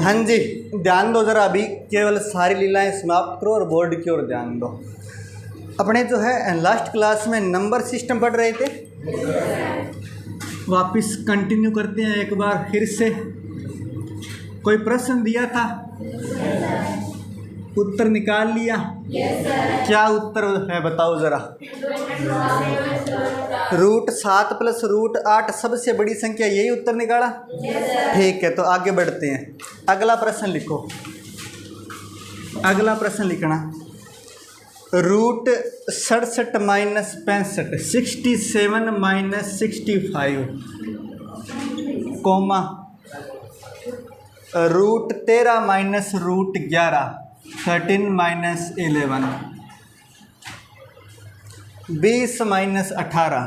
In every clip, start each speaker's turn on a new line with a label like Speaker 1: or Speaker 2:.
Speaker 1: हाँ जी, ध्यान दो ज़रा, अभी केवल सारी लीलाएं समाप्त करो और बोर्ड की ओर ध्यान दो। अपने जो है लास्ट क्लास में नंबर सिस्टम पढ़ रहे थे, वापस कंटिन्यू करते हैं एक बार फिर से। कोई प्रश्न दिया था, उत्तर निकाल लिया? क्या उत्तर है बताओ ज़रा। √7 + √8 सबसे बड़ी संख्या, यही उत्तर निकाला? ठीक है, तो आगे बढ़ते हैं। अगला प्रश्न लिखो। अगला प्रश्न लिखना, √67 - 65, 67 - 65, कोमा, √13 - √11, 13 - 11, 20 - 18,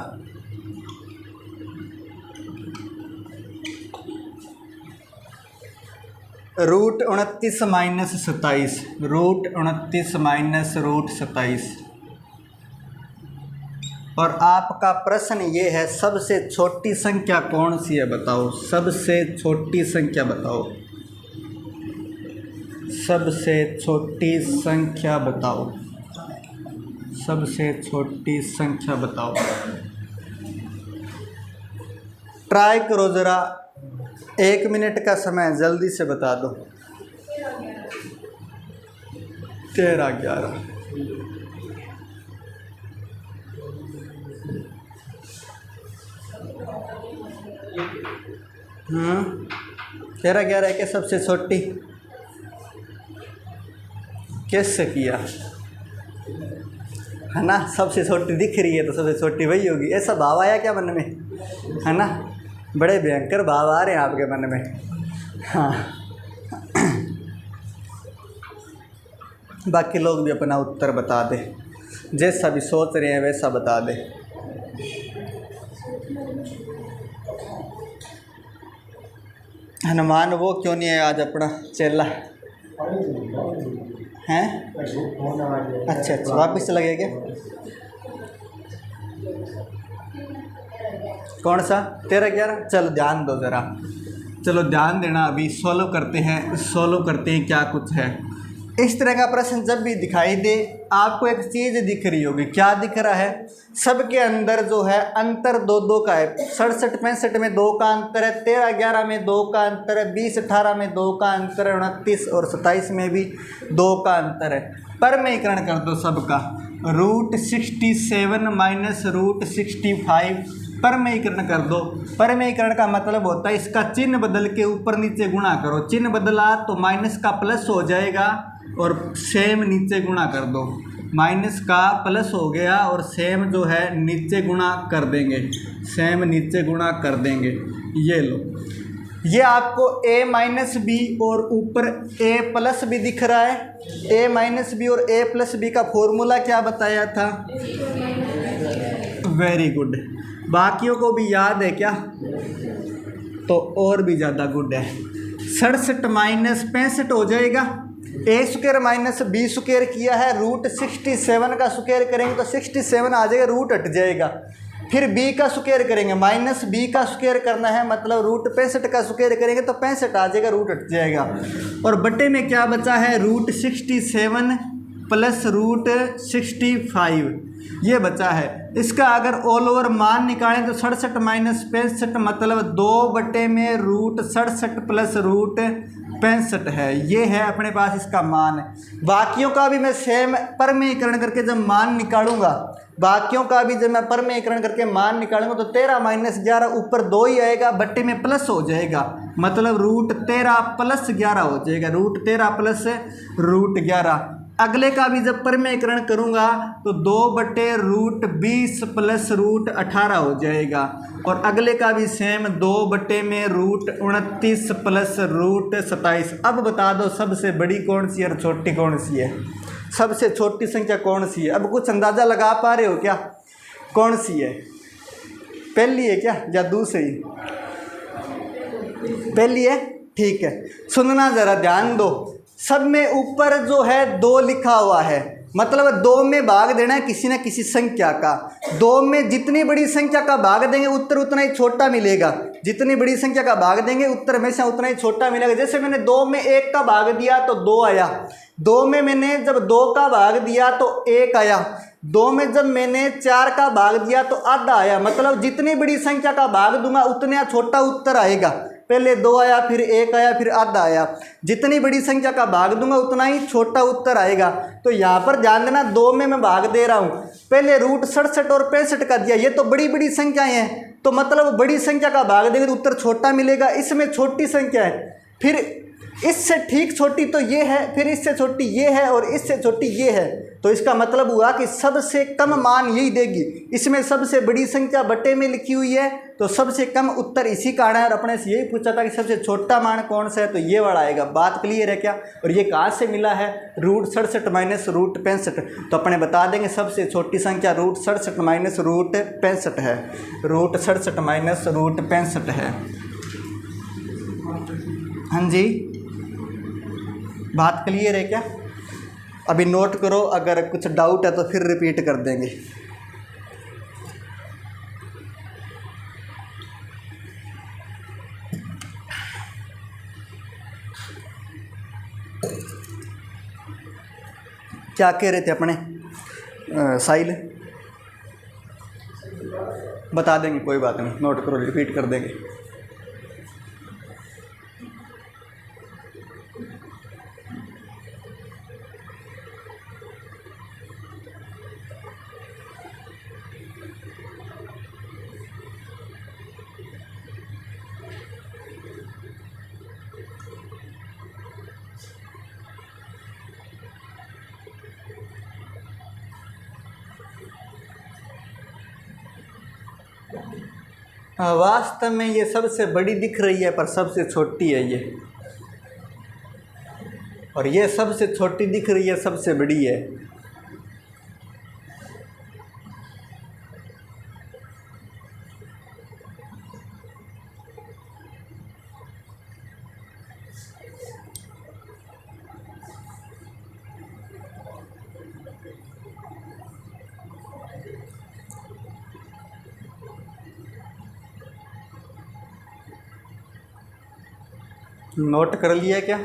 Speaker 1: √29 - 27, √29 - √27। और आपका प्रश्न ये है, सबसे छोटी संख्या कौन सी है बताओ। सबसे छोटी संख्या बताओ, सबसे छोटी संख्या बताओ, सबसे छोटी संख्या बताओ। ट्राई करो ज़रा, 1 मिनट का समय, जल्दी से बता दो। 13, 11, हाँ 13, 11 के सबसे छोटी कैसे किया है ना। सबसे छोटी दिख रही है तो सबसे छोटी वही होगी, ऐसा भाव आया क्या मन में, है ना। बड़े भयंकर भाव आ रहे हैं आपके मन में। हाँ बाकी लोग भी अपना उत्तर बता दे, जैसा भी सोच रहे हैं वैसा बता दे। हनुमान वो क्यों नहीं है आज अपना चेला हैं? अच्छा अच्छा, वापस चला गया क्या? कौन सा 13, 11? चलो ध्यान दो ज़रा, चलो ध्यान देना। अभी सॉल्व करते हैं, सॉल्व करते हैं क्या कुछ है। इस तरह का प्रश्न जब भी दिखाई दे, आपको एक चीज़ दिख रही होगी। क्या दिख रहा है? सबके अंदर जो है अंतर 2-2 का है। 67 - 65 में 2 का अंतर है, 13, 11 में 2 का अंतर है, 20, 18 में 2 का अंतर है, 29 और 27 में भी 2 का अंतर है। परमीकरण कर दो सबका, √67 - √65 परमीकरण कर दो। परमीकरण का मतलब होता है इसका चिन्ह बदल के ऊपर नीचे गुणा करो। चिन्ह बदला तो माइनस का प्लस हो जाएगा और सेम नीचे गुणा कर दो। माइनस का प्लस हो गया और सेम जो है नीचे गुणा कर देंगे, सेम नीचे गुणा कर देंगे। ये लो, ये आपको a-b और ऊपर a+b दिख रहा है। a-b और a+b का फॉर्मूला क्या बताया था? Very good. बाकियों को भी याद है क्या? तो और भी ज़्यादा गुड है। 67 - 65 हो जाएगा। a² - b² किया है, √67 का स्क्वायर करेंगे तो 67 आ जाएगा, रूट हट जाएगा। फिर b का स्क्वायर करेंगे, -b का स्क्वायर करना है, मतलब √65 का स्क्वायर करेंगे तो 65 आ जाएगा, रूट हट जाएगा। और बटे में क्या बचा है? √67 + √65 ये बचा है। इसका अगर ऑल ओवर मान निकालें तो 67 - 65 मतलब 2/√67 + √65 है। ये है अपने पास इसका मान। बाकियों का भी मैं सेम परमीकरण करके जब मान निकालूंगा, बाकियों का भी जब मैं परमीकरण करके मान निकालूंगा तो 13 - 11 ऊपर 2 ही आएगा, बट्टे में प्लस हो जाएगा, मतलब √13 + 11 हो जाएगा, √13 + √11। अगले का भी जब परमीकरण करूंगा तो 2/√20 + √18 हो जाएगा। और अगले का भी सेम 2/√29 + √27। अब बता दो सबसे बड़ी कौन सी है और छोटी कौन सी है? सबसे छोटी संख्या कौन सी है? अब कुछ अंदाज़ा लगा पा रहे हो क्या कौन सी है? पहली है क्या या दूसरी? पहली है, ठीक है। सुनना ज़रा, ध्यान दो। सब में ऊपर जो है 2 लिखा हुआ है, मतलब 2 में भाग देना है किसी न किसी संख्या का। 2 में जितनी बड़ी संख्या का भाग देंगे उत्तर उतना ही छोटा मिलेगा। जितनी बड़ी संख्या का भाग देंगे उत्तर हमेशा उतना ही छोटा मिलेगा। जैसे मैंने 2 में 1 का भाग दिया तो 2 आया। 2 में मैंने जब 2 का भाग दिया तो 1 आया। 2 में जब मैंने 4 का भाग दिया तो आधा आया। मतलब जितनी बड़ी संख्या का भाग दूंगा उतना छोटा उत्तर आएगा। पहले 2 आया, फिर 1 आया, फिर आधा आया। जितनी बड़ी संख्या का भाग दूंगा उतना ही छोटा उत्तर आएगा। तो यहाँ पर ध्यान देना, 2 में मैं भाग दे रहा हूँ, पहले रूट 67 और 65 का दिया। ये तो बड़ी बड़ी संख्याएं हैं, तो मतलब बड़ी संख्या का भाग देंगे तो उत्तर छोटा मिलेगा। इसमें छोटी संख्या है, फिर इससे ठीक छोटी तो ये है, फिर इससे छोटी ये है और इससे छोटी ये है। तो इसका मतलब हुआ कि सबसे कम मान यही देगी। इसमें सबसे बड़ी संख्या बटे में लिखी हुई है, तो सबसे कम उत्तर इसी का आना है। और अपने से यही पूछा था कि सबसे छोटा मान कौन सा है, तो ये वाला आएगा। बात क्लियर है क्या? और ये कहाँ से मिला है? Root 67 minus root 65। तो अपने बता देंगे सबसे छोटी संख्या रूट 67 माइनस रूट 65 है। रूट 67 माइनस रूट 65 है। हाँ जी, बात क्लियर है क्या? अभी नोट करो, अगर कुछ डाउट है तो फिर रिपीट कर देंगे। क्या कह रहे थे अपने साहिल? बता देंगे, कोई बात नहीं, नोट करो, रिपीट कर देंगे। वास्तव में ये सबसे बड़ी दिख रही है पर सबसे छोटी है ये, और ये सबसे छोटी दिख रही है सबसे बड़ी है। नोट कर लिया क्या?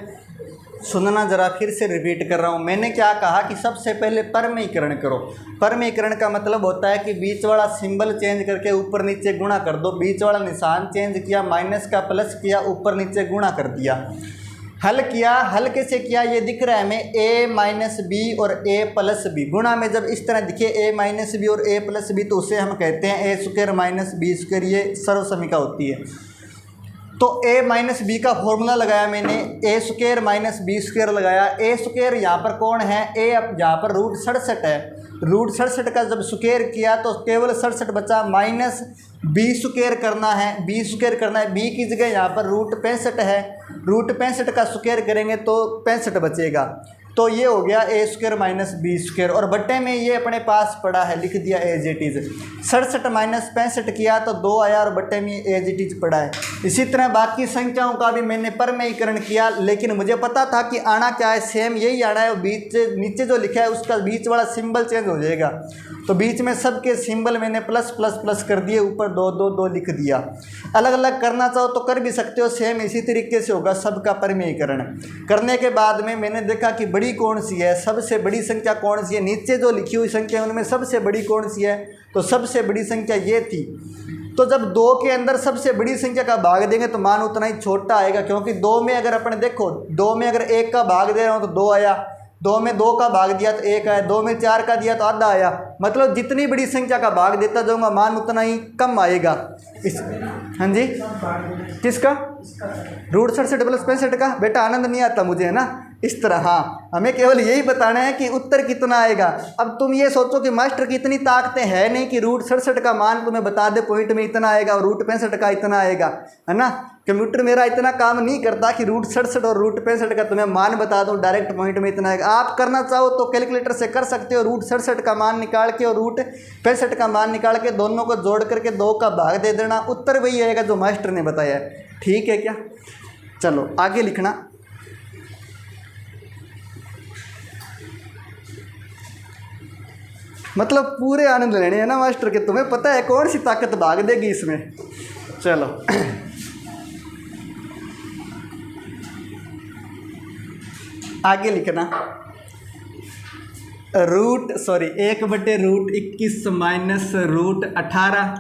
Speaker 1: सुनना जरा, फिर से रिपीट कर रहा हूँ। मैंने क्या कहा कि सबसे पहले परमीकरण करो। परमीकरण का मतलब होता है कि बीच वाला सिंबल चेंज करके ऊपर नीचे गुणा कर दो। बीच वाला निशान चेंज किया, माइनस का प्लस किया, ऊपर नीचे गुणा कर दिया। हल किया, हल कैसे किया ये दिख रहा है हमें, a माइनस बी और a प्लस बी। गुणा में जब इस तरह दिखे a माइनस बी और a प्लस बी तो उसे हम कहते हैं a square minus B square. ये सर्वसमीका होती है। तो a माइनस बी का फॉर्मूला लगाया मैंने, a square minus B square लगाया। a स्क्वायर यहाँ पर कौन है? a यहाँ पर रूट 67 है। रूट 67 का जब स्क्वायर किया तो केवल 67 बचा, माइनस बी स्क्वायर करना है, बी स्क्वायर करना है। बी की जगह यहाँ पर रूट 65 है। रूट 65 का स्क्वायर करेंगे तो 65 बचेगा। तो ये हो गया a square minus B square, और बट्टे में ये अपने पास पड़ा है, लिख दिया एज इट इज़। 67 माइनस 65 किया तो 2 आया और बट्टे में एज इट इज़ पड़ा है। इसी तरह बाकी संख्याओं का भी मैंने परमीकरण किया, लेकिन मुझे पता था कि आना क्या है, सेम यही आना है। बीच नीचे जो लिखा है उसका बीच वाला सिंबल चेंज हो जाएगा। तो बीच में सबके सिंबल मैंने प्लस प्लस प्लस कर दिए, ऊपर 2 2 2 लिख दिया। अलग अलग करना चाहो तो कर भी सकते हो, सेम इसी तरीके से होगा सबका परमीकरण। करने के बाद में मैंने देखा कि बड़ी कौन सी है, सबसे बड़ी संख्या कौन सी है। नीचे जो लिखी हुई संख्या है उनमें सबसे बड़ी कौन सी है, तो सबसे बड़ी संख्या ये थी। तो जब 2 के अंदर सबसे बड़ी संख्या का भाग देंगे तो मान उतना ही छोटा आएगा, क्योंकि 2 में अगर अपने देखो, 2 में अगर 1 का भाग दे रहा हूँ तो 2 आया, 2 में 2 का भाग दिया तो 1 आया, 2 में 4 का दिया तो आधा आया। मतलब जितनी बड़ी संख्या का भाग देता जाऊँगा मान उतना ही कम आएगा। इस हाँ जी, किसका? रूट 67 प्लस 65 का। बेटा आनंद नहीं आता मुझे, है ना, इस तरह। हाँ, हमें केवल यही बताना है कि उत्तर कितना आएगा। अब तुम ये सोचो कि मास्टर की इतनी ताकतें है नहीं कि रूट 67 का मान तुम्हें बता दे पॉइंट में इतना आएगा और रूट 65 का इतना आएगा, है ना। कंप्यूटर मेरा इतना काम नहीं करता कि रूट 67 और रूट 65 का तुम्हें मान बता दूं डायरेक्ट पॉइंट में इतना आएगा। आप करना चाहो तो कैलकुलेटर से कर सकते हो, रूट 67 का मान निकाल के और रूट 65 का मान निकाल के दोनों को जोड़ करके 2 का भाग दे देना, उत्तर वही आएगा जो मास्टर ने बताया है। ठीक है क्या? चलो आगे लिखना। मतलब पूरे आनंद लेने हैं ना मास्टर के, तुम्हें पता है कौन सी ताकत भाग देगी इसमें। चलो आगे लिखना, 1/√21 माइनस √18,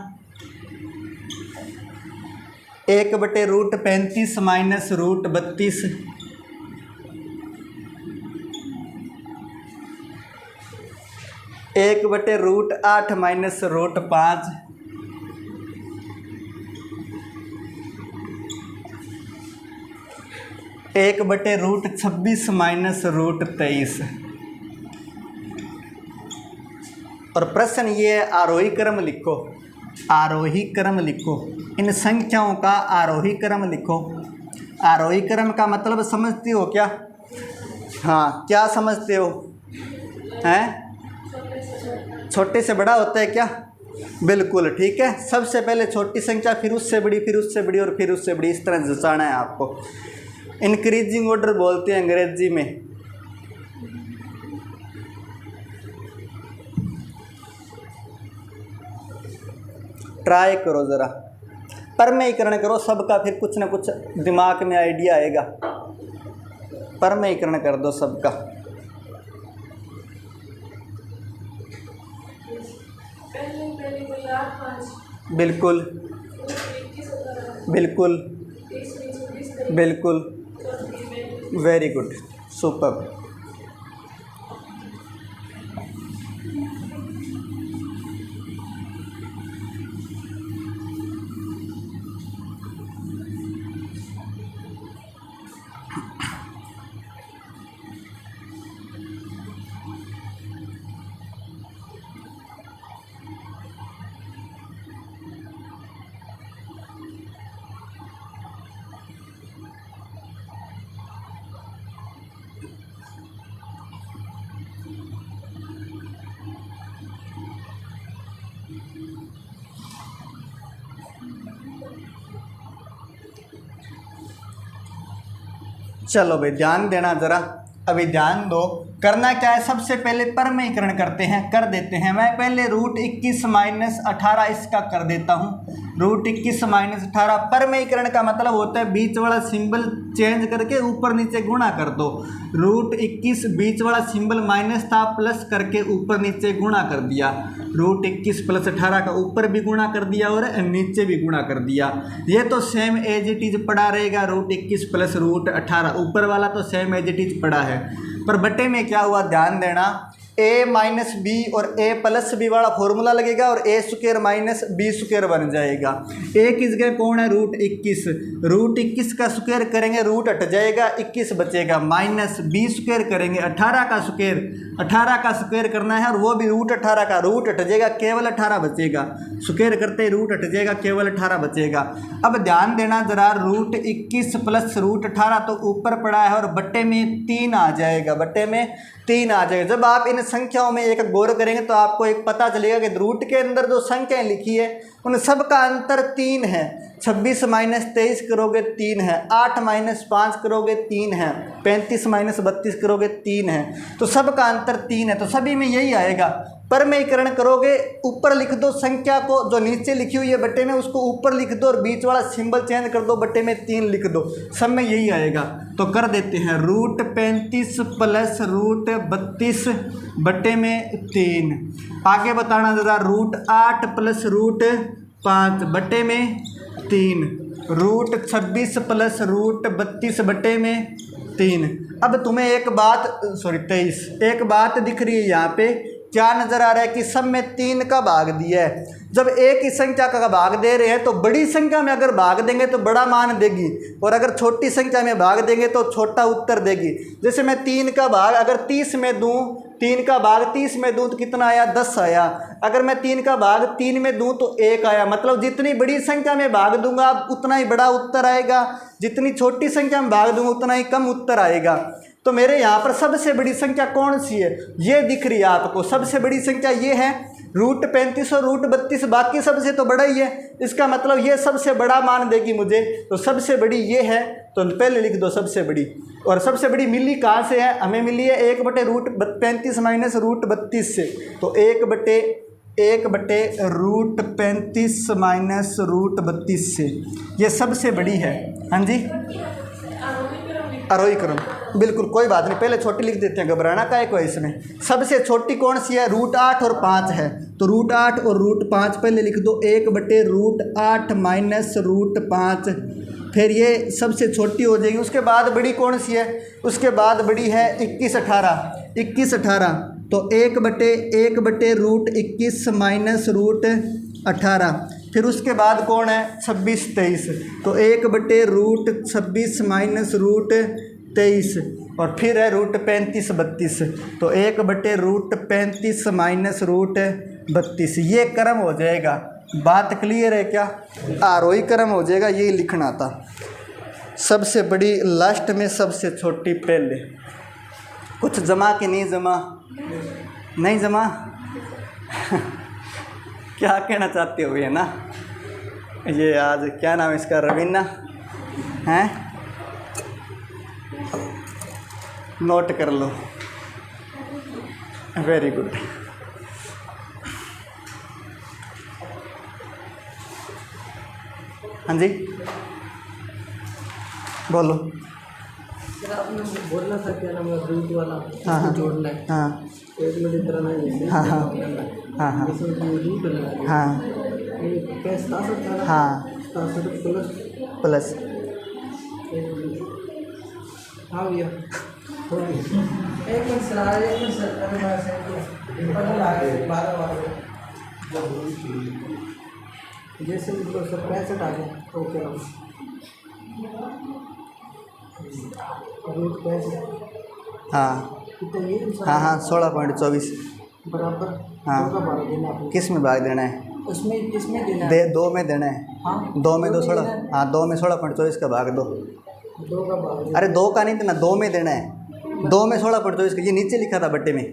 Speaker 1: 1/√35 माइनस √32, 1/√8 माइनस √5, 1/√26 माइनस √23। और प्रश्न ये है, आरोही क्रम लिखो, आरोही क्रम लिखो, इन संख्याओं का आरोही क्रम लिखो। आरोही क्रम का मतलब समझते हो क्या? हाँ, क्या समझते हो? हैं? छोटे से बड़ा होता है क्या? बिल्कुल ठीक है। सबसे पहले छोटी संख्या, फिर उससे बड़ी, फिर उससे बड़ी और फिर उससे बड़ी, इस तरह जचाना है आपको। इंक्रीजिंग ऑर्डर बोलते हैं अंग्रेजी में। ट्राई करो ज़रा, परमेयीकरण करो सबका, फिर कुछ ना कुछ दिमाग में आइडिया आएगा। परमेयीकरण कर दो सबका। बिल्कुल बिल्कुल बिल्कुल, वेरी गुड, सुपर। चलो भाई ध्यान देना ज़रा, अभी ध्यान दो। करना क्या है, सबसे पहले परमेयीकरण करते हैं, कर देते हैं। मैं पहले √21 माइनस 18 इसका कर देता हूँ। √21 माइनस 18 परमेयीकरण का मतलब होता है बीच वाला सिंबल चेंज करके ऊपर नीचे गुणा कर दो। √21 बीच वाला सिंबल माइनस था, प्लस करके ऊपर नीचे गुणा कर दिया। √21 प्लस 18 का ऊपर भी गुणा कर दिया और नीचे भी गुणा कर दिया। ये तो सेम एज इट इज पड़ा रहेगा, √21 प्लस √18 ऊपर वाला तो सेम एज इट इज पड़ा है। पर बटे में क्या हुआ, ध्यान देना, a माइनस बी और a प्लस बी वाला फॉर्मूला लगेगा और a² माइनस b² बन जाएगा। a की जगह कौन है, √21, √21 का स्क्वायर करेंगे रूट हट जाएगा, 21 बचेगा, माइनस b² करेंगे 18 का स्क्वायर, 18 का स्क्वायर करना है और वो भी √18 का, रूट हट जाएगा केवल 18 बचेगा, स्क्वायर करते ही रूट हट जाएगा केवल 18 बचेगा। अब ध्यान देना जरा, √21 प्लस √18 तो ऊपर पड़ा है और बट्टे में 3 आ जाएगा, बट्टे में 3 आ जाएगा। जब आप इन संख्याओं में एक गौर करेंगे तो आपको एक पता चलेगा कि रूट के अंदर जो संख्याएं लिखी है उन सब का अंतर 3 है। 26 माइनस 23 करोगे 3 है, 8 माइनस 5 करोगे 3 है, 35 माइनस 32 करोगे 3 है, तो सब का अंतर 3 है। तो सभी में यही आएगा। परमेयीकरण करोगे, ऊपर लिख दो संख्या को, जो नीचे लिखी हुई है बट्टे में उसको ऊपर लिख दो और बीच वाला सिंबल चेंज कर दो, बट्टे में 3 लिख दो, सब में यही आएगा। तो कर देते हैं, √35 प्लस √32 बट्टे में 3। आगे बताना ज़रा, √8 प्लस √5 बट्टे में 3, √26 प्लस √32 बट्टे में 3। अब तुम्हें एक बात 23 एक बात दिख रही है यहाँ पे, क्या नज़र आ रहा है कि सब में 3 का भाग दिया है। जब एक ही संख्या का भाग दे रहे हैं तो बड़ी संख्या में अगर भाग देंगे तो बड़ा मान देगी और अगर छोटी संख्या में भाग देंगे तो छोटा उत्तर देगी। जैसे मैं 3 का भाग अगर 30 में दूँ, 3 का भाग 30 में दूँ तो कितना आया, 10 आया। अगर मैं 3 का भाग 3 में दूँ तो 1 आया। मतलब जितनी बड़ी संख्या में भाग दूंगा उतना ही बड़ा उत्तर आएगा, जितनी छोटी संख्या में भाग दूंगा उतना ही कम उत्तर आएगा। तो मेरे यहाँ पर सबसे बड़ी संख्या कौन सी है, ये दिख रही है आपको। सबसे बड़ी संख्या ये है, रूट 35 और रूट 32 बाकी सबसे तो बड़ा ही है, इसका मतलब ये सबसे बड़ा मान देगी मुझे, तो सबसे बड़ी ये है, तो पहले लिख दो सबसे बड़ी। और सबसे बड़ी मिली कहाँ से है, हमें मिली है 1/√35 माइनस √32 से, तो 1/√35 माइनस √32 से, ये सबसे बड़ी है। हाँ जी, आरोही क्रम, बिल्कुल कोई बात नहीं, पहले छोटी लिख देते हैं, घबराना का है कोई इसमें। सबसे छोटी कौन सी है, √8 और 5 है, तो √8 और √5 पहले लिख दो, 1/√8 माइनस √5, फिर ये सबसे छोटी हो जाएगी। उसके बाद बड़ी कौन सी है, उसके बाद बड़ी है 21/18, तो 1/√21 माइनस √18, फिर उसके बाद कौन है 26/23, तो 1/√26 माइनस √23, और फिर है √35/32, तो 1/√35 माइनस √32, ये क्रम हो जाएगा। बात क्लियर है क्या, आरोही क्रम हो जाएगा, यही लिखना था, सबसे बड़ी लास्ट में, सबसे छोटी पहले। कुछ जमा कि नहीं जमा, नहीं जमा क्या कहना चाहते हो, ये ना, ये आज क्या नाम है इसका, रवीना हैं, नोट कर लो, वेरी गुड। हाँ जी बोलो।
Speaker 2: आपने बोलना था क्या नाम है, रूट वाला,
Speaker 1: हाँ हाँ
Speaker 2: जोड़ना है,
Speaker 1: हाँ
Speaker 2: एक में इतना नहीं है,
Speaker 1: हाँ हाँ हाँ हाँ
Speaker 2: इसमें तो रूट लगा है,
Speaker 1: हाँ
Speaker 2: ये क्या 67 था ना,
Speaker 1: हाँ
Speaker 2: 67
Speaker 1: प्लस,
Speaker 2: हाँ भैया, एक मिनट सर, एक मिनट सर, अरे मैं सेंड पता लगा 12 जैसे मतलब सर 65 आ गया, ओके रूट 65
Speaker 1: हाँ
Speaker 2: कितना ये
Speaker 1: हाँ हाँ 16.24
Speaker 2: बराबर,
Speaker 1: हाँ।
Speaker 2: दो का भाग देना आपको,
Speaker 1: किस में भाग देना है,
Speaker 2: उसमें किसमें देना है,
Speaker 1: दे 2 में देना है,
Speaker 2: हाँ
Speaker 1: 2 में 2
Speaker 2: में
Speaker 1: 16,
Speaker 2: देना है,
Speaker 1: हाँ 2 में 16.24 का भाग दो,
Speaker 2: 2 का भाग देना,
Speaker 1: अरे 2 का नहीं देना, 2 में देना है, 2 में 16.24 का, ये नीचे लिखा था बट्टे में,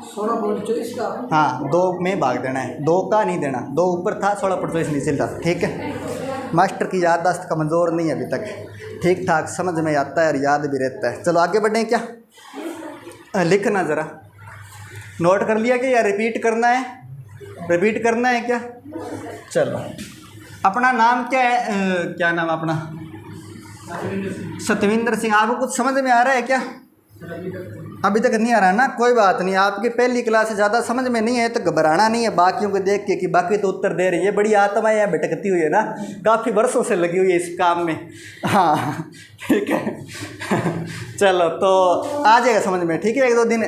Speaker 2: 16.24 का,
Speaker 1: हाँ 2 में भाग देना है, 2 का नहीं देना, 2 ऊपर था 16.24 नीचे था, ठीक है। मास्टर की याददाश्त कमज़ोर नहीं है अभी तक, ठीक ठाक समझ में आता है और याद भी रहता है। चलो आगे बढ़ें क्या, लिखना ज़रा, नोट कर लिया क्या, या रिपीट करना है, रिपीट करना है क्या, चलो। अपना नाम क्या है, क्या नाम है अपना, सतविंदर सिंह। आपको कुछ समझ में आ रहा है क्या, अभी तक नहीं आ रहा है ना, कोई बात नहीं, आपकी पहली क्लास से ज़्यादा समझ में नहीं है तो घबराना नहीं है बाकियों को देख के कि बाकी तो उत्तर दे रही है, बड़ी आत्माएं यहाँ भटकती हुई है ना, काफ़ी वर्षों से लगी हुई है इस काम में, हाँ ठीक है चलो तो आ जाएगा समझ में, ठीक है। 1-2 दिन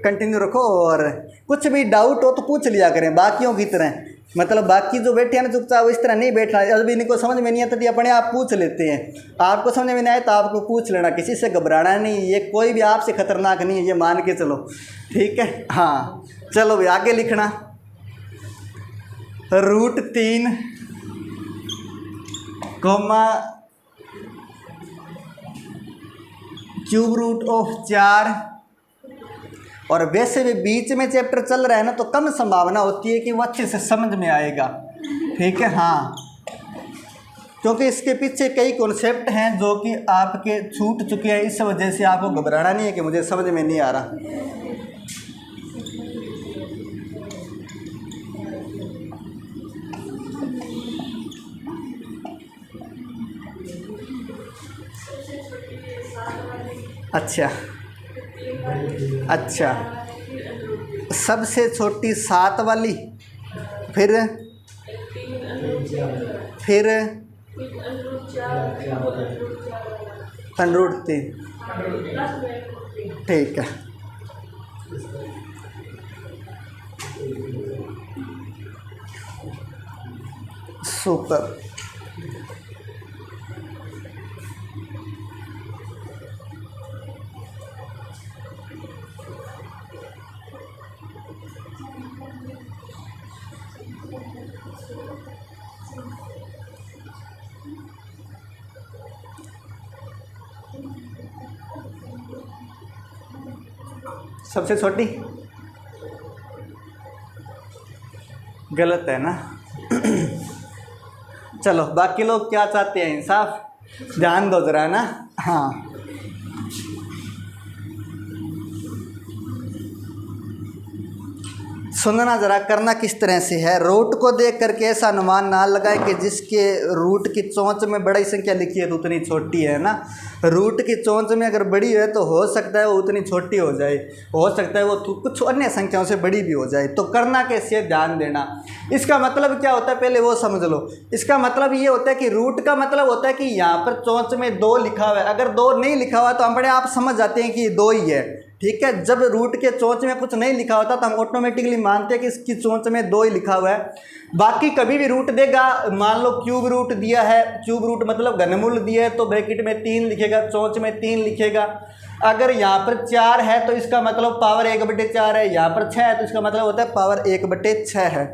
Speaker 1: कंटिन्यू रखो, और कुछ भी डाउट हो तो पूछ लिया करें बाकियों की तरह, मतलब बाकी जो बैठे हैं ना चुपचाप इस तरह नहीं बैठना, अभी इनको समझ में नहीं आता तो अपने आप पूछ लेते हैं, आपको समझ में नहीं आए तो आपको पूछ लेना, किसी से घबराना नहीं, ये कोई भी आपसे खतरनाक नहीं है, ये मान के चलो, ठीक है। हाँ चलो भाई आगे लिखना, √3 कोमा क्यूब रूट ऑफ 4, और वैसे भी बीच में चैप्टर चल रहा है ना तो कम संभावना होती है कि वो अच्छे से समझ में आएगा, ठीक है। हाँ क्योंकि इसके पीछे कई कॉन्सेप्ट हैं जो कि आपके छूट चुके हैं, इस वजह से आपको घबराना नहीं है कि मुझे समझ में नहीं आ रहा। अच्छा अच्छा, सबसे छोटी 7 वाली, फिर √3, ठीक है। सुपर, सबसे छोटी गलत है ना। चलो बाकी लोग क्या चाहते हैं, इंसाफ, ध्यान दो जरा ना। हाँ सुनना ज़रा, करना किस तरह से है। रूट को देख करके ऐसा अनुमान ना लगाए कि जिसके रूट की चोंच में बड़ी संख्या लिखी है तो उतनी छोटी है ना। रूट की चोंच में अगर बड़ी है तो हो सकता है वो उतनी छोटी हो जाए, हो सकता है वो कुछ अन्य संख्याओं से बड़ी भी हो जाए। तो करना कैसे है, ध्यान देना। इसका मतलब क्या होता है पहले वो समझ लो। इसका मतलब ये होता है कि रूट का मतलब होता है कि यहाँ पर चोंच में 2 लिखा हुआ है, अगर 2 नहीं लिखा हुआ तो हम अपने आप समझ जाते हैं कि 2 ही है, ठीक है। जब रूट के चोंच में कुछ नहीं लिखा होता तो हम ऑटोमेटिकली मानते हैं कि इसकी चोंच में 2 ही लिखा हुआ है। बाकी कभी भी रूट देगा, मान लो क्यूब रूट दिया है, क्यूब रूट मतलब घनमूल दिया है तो ब्रैकेट में 3 लिखेगा, चोंच में 3 लिखेगा। अगर यहाँ पर 4 है तो इसका मतलब पावर 1/4 है, यहाँ पर 6 है तो इसका मतलब होता है पावर 1/6 है।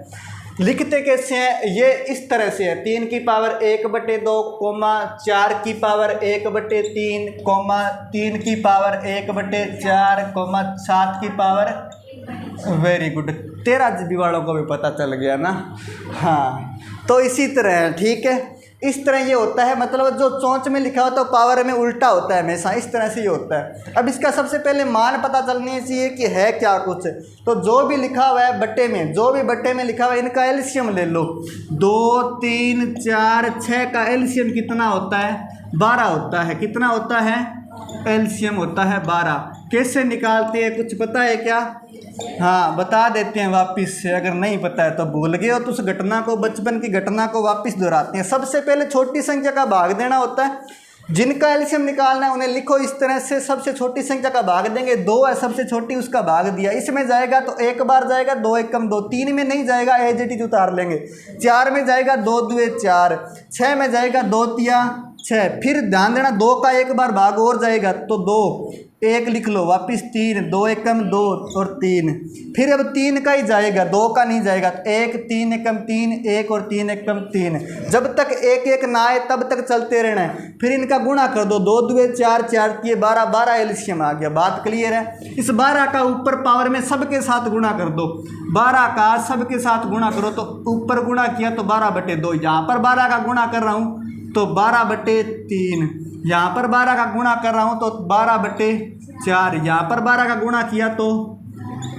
Speaker 1: लिखते कैसे हैं, ये इस तरह से है, 3 की पावर 1/2 कोमा 4 की पावर 1/3 कोमा 3 की पावर 1/4 कोमा 7 की पावर। वेरी गुड, 13 GB वालों को भी पता चल गया ना। हाँ तो इसी तरह है, ठीक है। इस तरह ये होता है, मतलब जो चोंच में लिखा होता है पावर में उल्टा होता है हमेशा, इस तरह से ये होता है। अब इसका सबसे पहले मान पता चलनी चाहिए कि है क्या कुछ। तो जो भी लिखा हुआ है बट्टे में, जो भी बट्टे में लिखा हुआ है इनका एलसीएम ले लो। 2 3 4 6 का एलसीएम कितना होता है, 12 होता है। कितना होता है, एलसीएम होता है 12। कैसे निकालते हैं, कुछ पता है क्या? हाँ बता देते हैं वापस से, अगर नहीं पता है तो भूल गए हो तो उस घटना को, बचपन की घटना को वापस दोहराते हैं। सबसे पहले छोटी संख्या का भाग देना होता है। जिनका एलसीएम निकालना है उन्हें लिखो इस तरह से, सबसे छोटी संख्या का भाग देंगे। 2 है सबसे छोटी, उसका भाग दिया, इसमें जाएगा तो एक बार जाएगा, 2 एकम 2, 3 में नहीं जाएगा एज इट इज उतार लेंगे, 4 में जाएगा 2 दूए 4, 6 में जाएगा 2 तिया 6। फिर ध्यान देना 2 का एक बार भाग और जाएगा तो 2, 1 लिख लो, वापिस 3, 2 एकम 2 और 3। फिर अब 3 का ही जाएगा, 2 का नहीं जाएगा, 1 3 एकम 3, 1 और 3 एकम 3। जब तक 1 1 ना आए तब तक चलते रहना है। फिर इनका गुणा कर दो, 2 दूए 4, 4 तिये 12, 12 एलसीएम आ गया। बात क्लियर है। इस 12 का ऊपर पावर में सबके साथ गुणा कर दो, 12 का सबके साथ गुणा करो तो ऊपर गुणा किया तो 12/2। यहाँ पर 12 का गुणा कर रहा हूँ तो 12/3, यहाँ पर 12 का गुणा कर रहा हूँ तो 12/4, यहाँ पर 12 का गुणा किया तो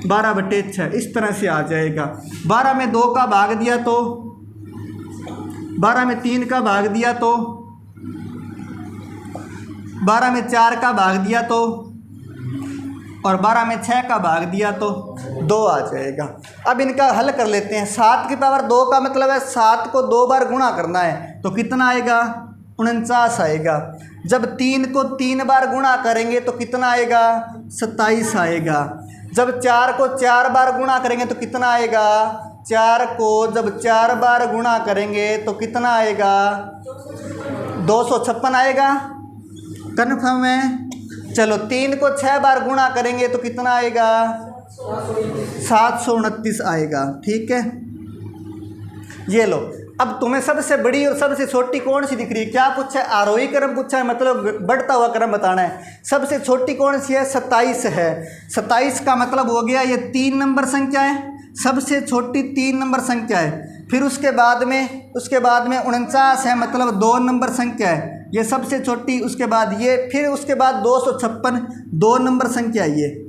Speaker 1: 12/6। इस तरह से आ जाएगा। 12 में 2 का भाग दिया तो, 12 में 3 का भाग दिया तो, 12 में 4 का भाग दिया तो, और 12 में 6 का भाग दिया तो 2 आ जाएगा। अब इनका हल कर लेते हैं। 7 की पावर 2 का मतलब है 7 को 2 बार गुणा करना है तो कितना आएगा, 49 आएगा। जब 3 को 3 बार गुणा करेंगे तो कितना आएगा, 27 आएगा। जब 4 को 4 बार गुणा करेंगे तो कितना आएगा, 4 को जब 4 बार गुणा करेंगे तो कितना आएगा, 256 आएगा। कन्फर्म है? चलो 3 को 6 बार गुणा करेंगे तो कितना आएगा, 729 आएगा। ठीक है, ये लो। अब तुम्हें सबसे बड़ी और सबसे छोटी कौन सी दिख रही है? क्या पूछा है? आरोही क्रम पूछा है, मतलब बढ़ता हुआ क्रम बताना है। सबसे छोटी कौन सी है? 27 है। 27 का मतलब हो गया ये 3 नंबर संख्या है, सबसे छोटी 3 नंबर संख्या है। फिर उसके बाद में 49 है, मतलब 2 नंबर संख्या है, ये सबसे छोटी। उसके बाद ये, फिर उसके बाद 256 2 नंबर संख्या है ये,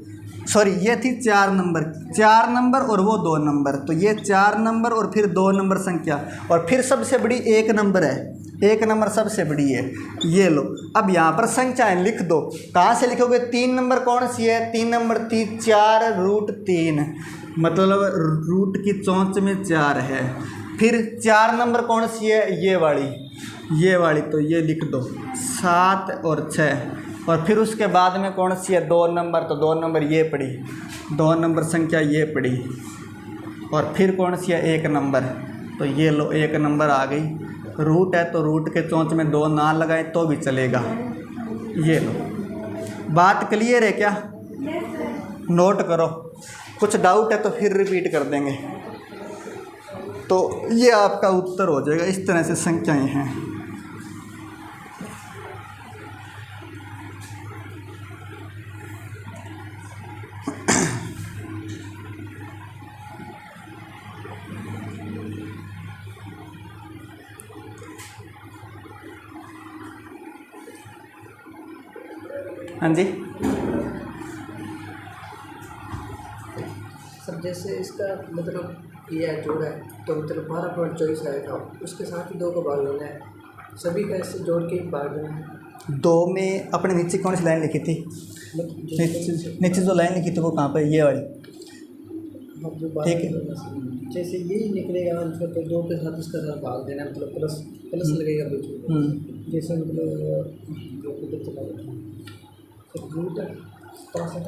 Speaker 1: सॉरी ये थी 4 नंबर और वो 2 नंबर, तो ये 4 नंबर और फिर 2 नंबर संख्या, और फिर सबसे बड़ी 1 नंबर है, 1 नंबर सबसे बड़ी है। ये लो। अब यहाँ पर संख्याएं लिख दो। कहाँ से लिखोगे? 3 नंबर कौन सी है? 3 नंबर थी 4√3, मतलब रूट की चोंच में 4 है। फिर 4 नंबर कौन सी है? ये वाली, तो ये लिख दो 7 और 6। और फिर उसके बाद में कौन सी है? 2 नंबर, तो 2 नंबर ये पड़ी, 2 नंबर संख्या ये पड़ी। और फिर कौन सी है? 1 नंबर, तो ये लो 1 नंबर आ गई। रूट है तो रूट के चोंच में 2 ना लगाए तो भी चलेगा। ये लो। बात क्लियर है क्या? नोट करो। कुछ डाउट है तो फिर रिपीट कर देंगे। तो ये आपका उत्तर हो जाएगा। इस तरह से संख्याएं हैं। हाँ जी।
Speaker 2: सर जैसे इसका मतलब ये है जोड़ है तो मतलब 12.24 आएगा, उसके साथ ही 2 को भाग देना है, सभी का इससे जोड़ के ही भाग देना है।
Speaker 1: 2 में अपने नीचे कौन सी लाइन लिखी थी? नीचे जो लाइन लिखी थी वो कहाँ पर? ये वाली, ठीक है।
Speaker 2: जैसे यही निकलेगा आंसर तो 2 के साथ इसका साथ भाग देना है, मतलब प्लस प्लस लगेगा बीच में। जैसे मतलब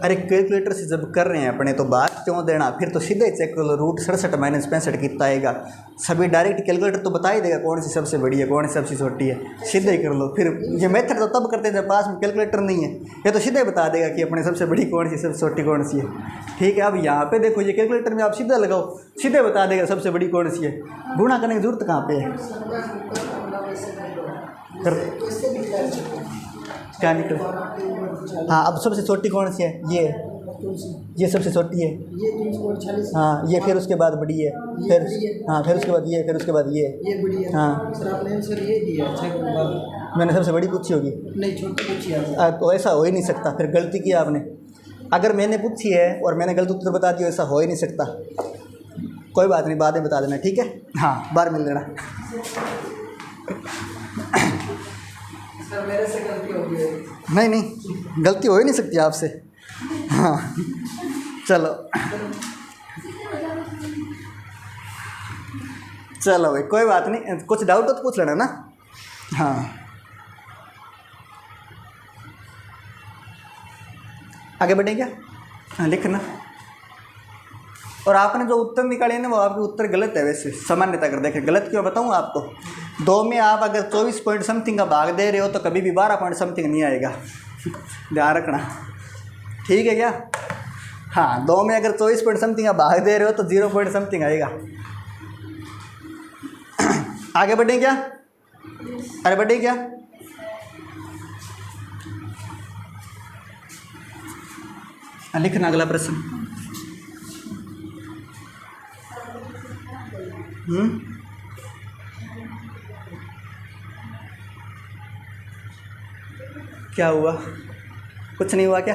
Speaker 1: अरे कैलकुलेटर से जब कर रहे हैं अपने तो बात क्यों देना, फिर तो सीधे ही चेक कर लो। रूट 67 माइनस 65 कितना आएगा, सभी डायरेक्ट कैलकुलेटर तो बता ही देगा कौन सी सबसे बड़ी है कौन सी सबसे छोटी है, सीधे ही कर लो। फिर ये मेथड तो तब करते हैं जब पास में कैलकुलेटर नहीं है, ये तो सीधे बता देगा कि अपने सबसे बड़ी कौन सी सबसे छोटी कौन सी है। ठीक है, अब यहाँ पे देखो ये कैलकुलेटर में आप सीधा लगाओ, सीधे बता देगा सबसे बड़ी कौन सी है, गुणा करने की जरूरत कहाँ पे है। क्या निकल, हाँ अब सबसे छोटी कौन सी है? ये सबसे छोटी है,
Speaker 2: ये 346।
Speaker 1: हाँ ये फिर उसके बाद बड़ी है, फिर हाँ फिर उसके बाद ये, फिर उसके बाद ये
Speaker 2: बड़ी है।
Speaker 1: हाँ
Speaker 2: सर आपने आंसर ये दिया है,
Speaker 1: मैंने सबसे बड़ी पूछी होगी।
Speaker 2: नहीं छोटी पूछी है।
Speaker 1: तो ऐसा हो ही नहीं सकता, फिर गलती किया आपने। अगर मैंने पूछी है और मैंने गलत उत्तर बता दिया, ऐसा हो ही नहीं सकता। कोई बात नहीं, बाद में बता देना, ठीक है। हाँ बाहर मिल लेना।
Speaker 2: सर मेरे से गलती हो गई है।
Speaker 1: नहीं नहीं, गलती हो ही नहीं सकती आपसे। हाँ चलो चलो भाई, कोई बात नहीं, कुछ डाउट हो तो पूछ लेना ना। हाँ आगे बढ़े क्या? हाँ लिखना। और आपने जो उत्तर निकाले ना वो आपके उत्तर गलत है। वैसे सामान्यता कर देखें, गलत क्यों बताऊँ आपको। 2 में आप अगर 24 पॉइंट समथिंग का भाग दे रहे हो तो कभी भी 12 पॉइंट समथिंग नहीं आएगा, ध्यान रखना, ठीक है क्या। हाँ 2 में अगर 24 पॉइंट समथिंग का भाग दे रहे हो तो 0 पॉइंट समथिंग आएगा। आगे बढ़े क्या? अरे बढ़े क्या? लिखना अगला प्रश्न। क्या हुआ? कुछ नहीं हुआ क्या?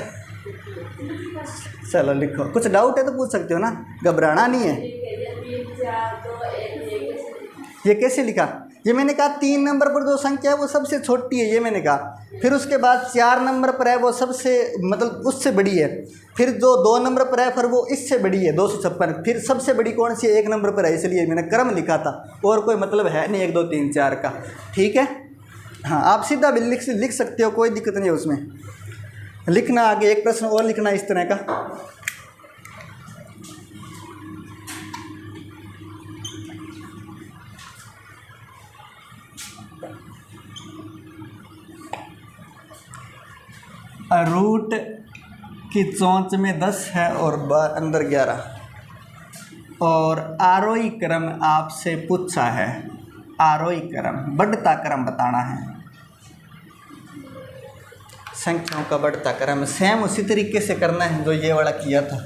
Speaker 1: चलो लिखो, कुछ डाउट है तो पूछ सकते हो ना, घबराना नहीं है। ये कैसे लिखा? ये मैंने कहा 3 नंबर पर जो संख्या है वो सबसे छोटी है, ये मैंने कहा। फिर उसके बाद 4 नंबर पर है वो सबसे मतलब उससे बड़ी है। फिर जो 2 नंबर पर है फिर वो इससे बड़ी है 256। फिर सबसे बड़ी कौन सी है? 1 नंबर पर है, इसलिए मैंने क्रम लिखा था, और कोई मतलब है नहीं 1 2 3 4 का, ठीक है। हाँ आप सीधा भी लिख सकते हो, कोई दिक्कत नहीं है उसमें। लिखना आगे एक प्रश्न और लिखना इस तरह का। रूट की चोंच में 10 है और अंदर 11, और आरोही क्रम आपसे पूछा है। आरोही क्रम, बढ़ता क्रम बताना है, संख्याओं का बढ़ता क्रम। सेम उसी तरीके से करना है जो ये वाला किया था।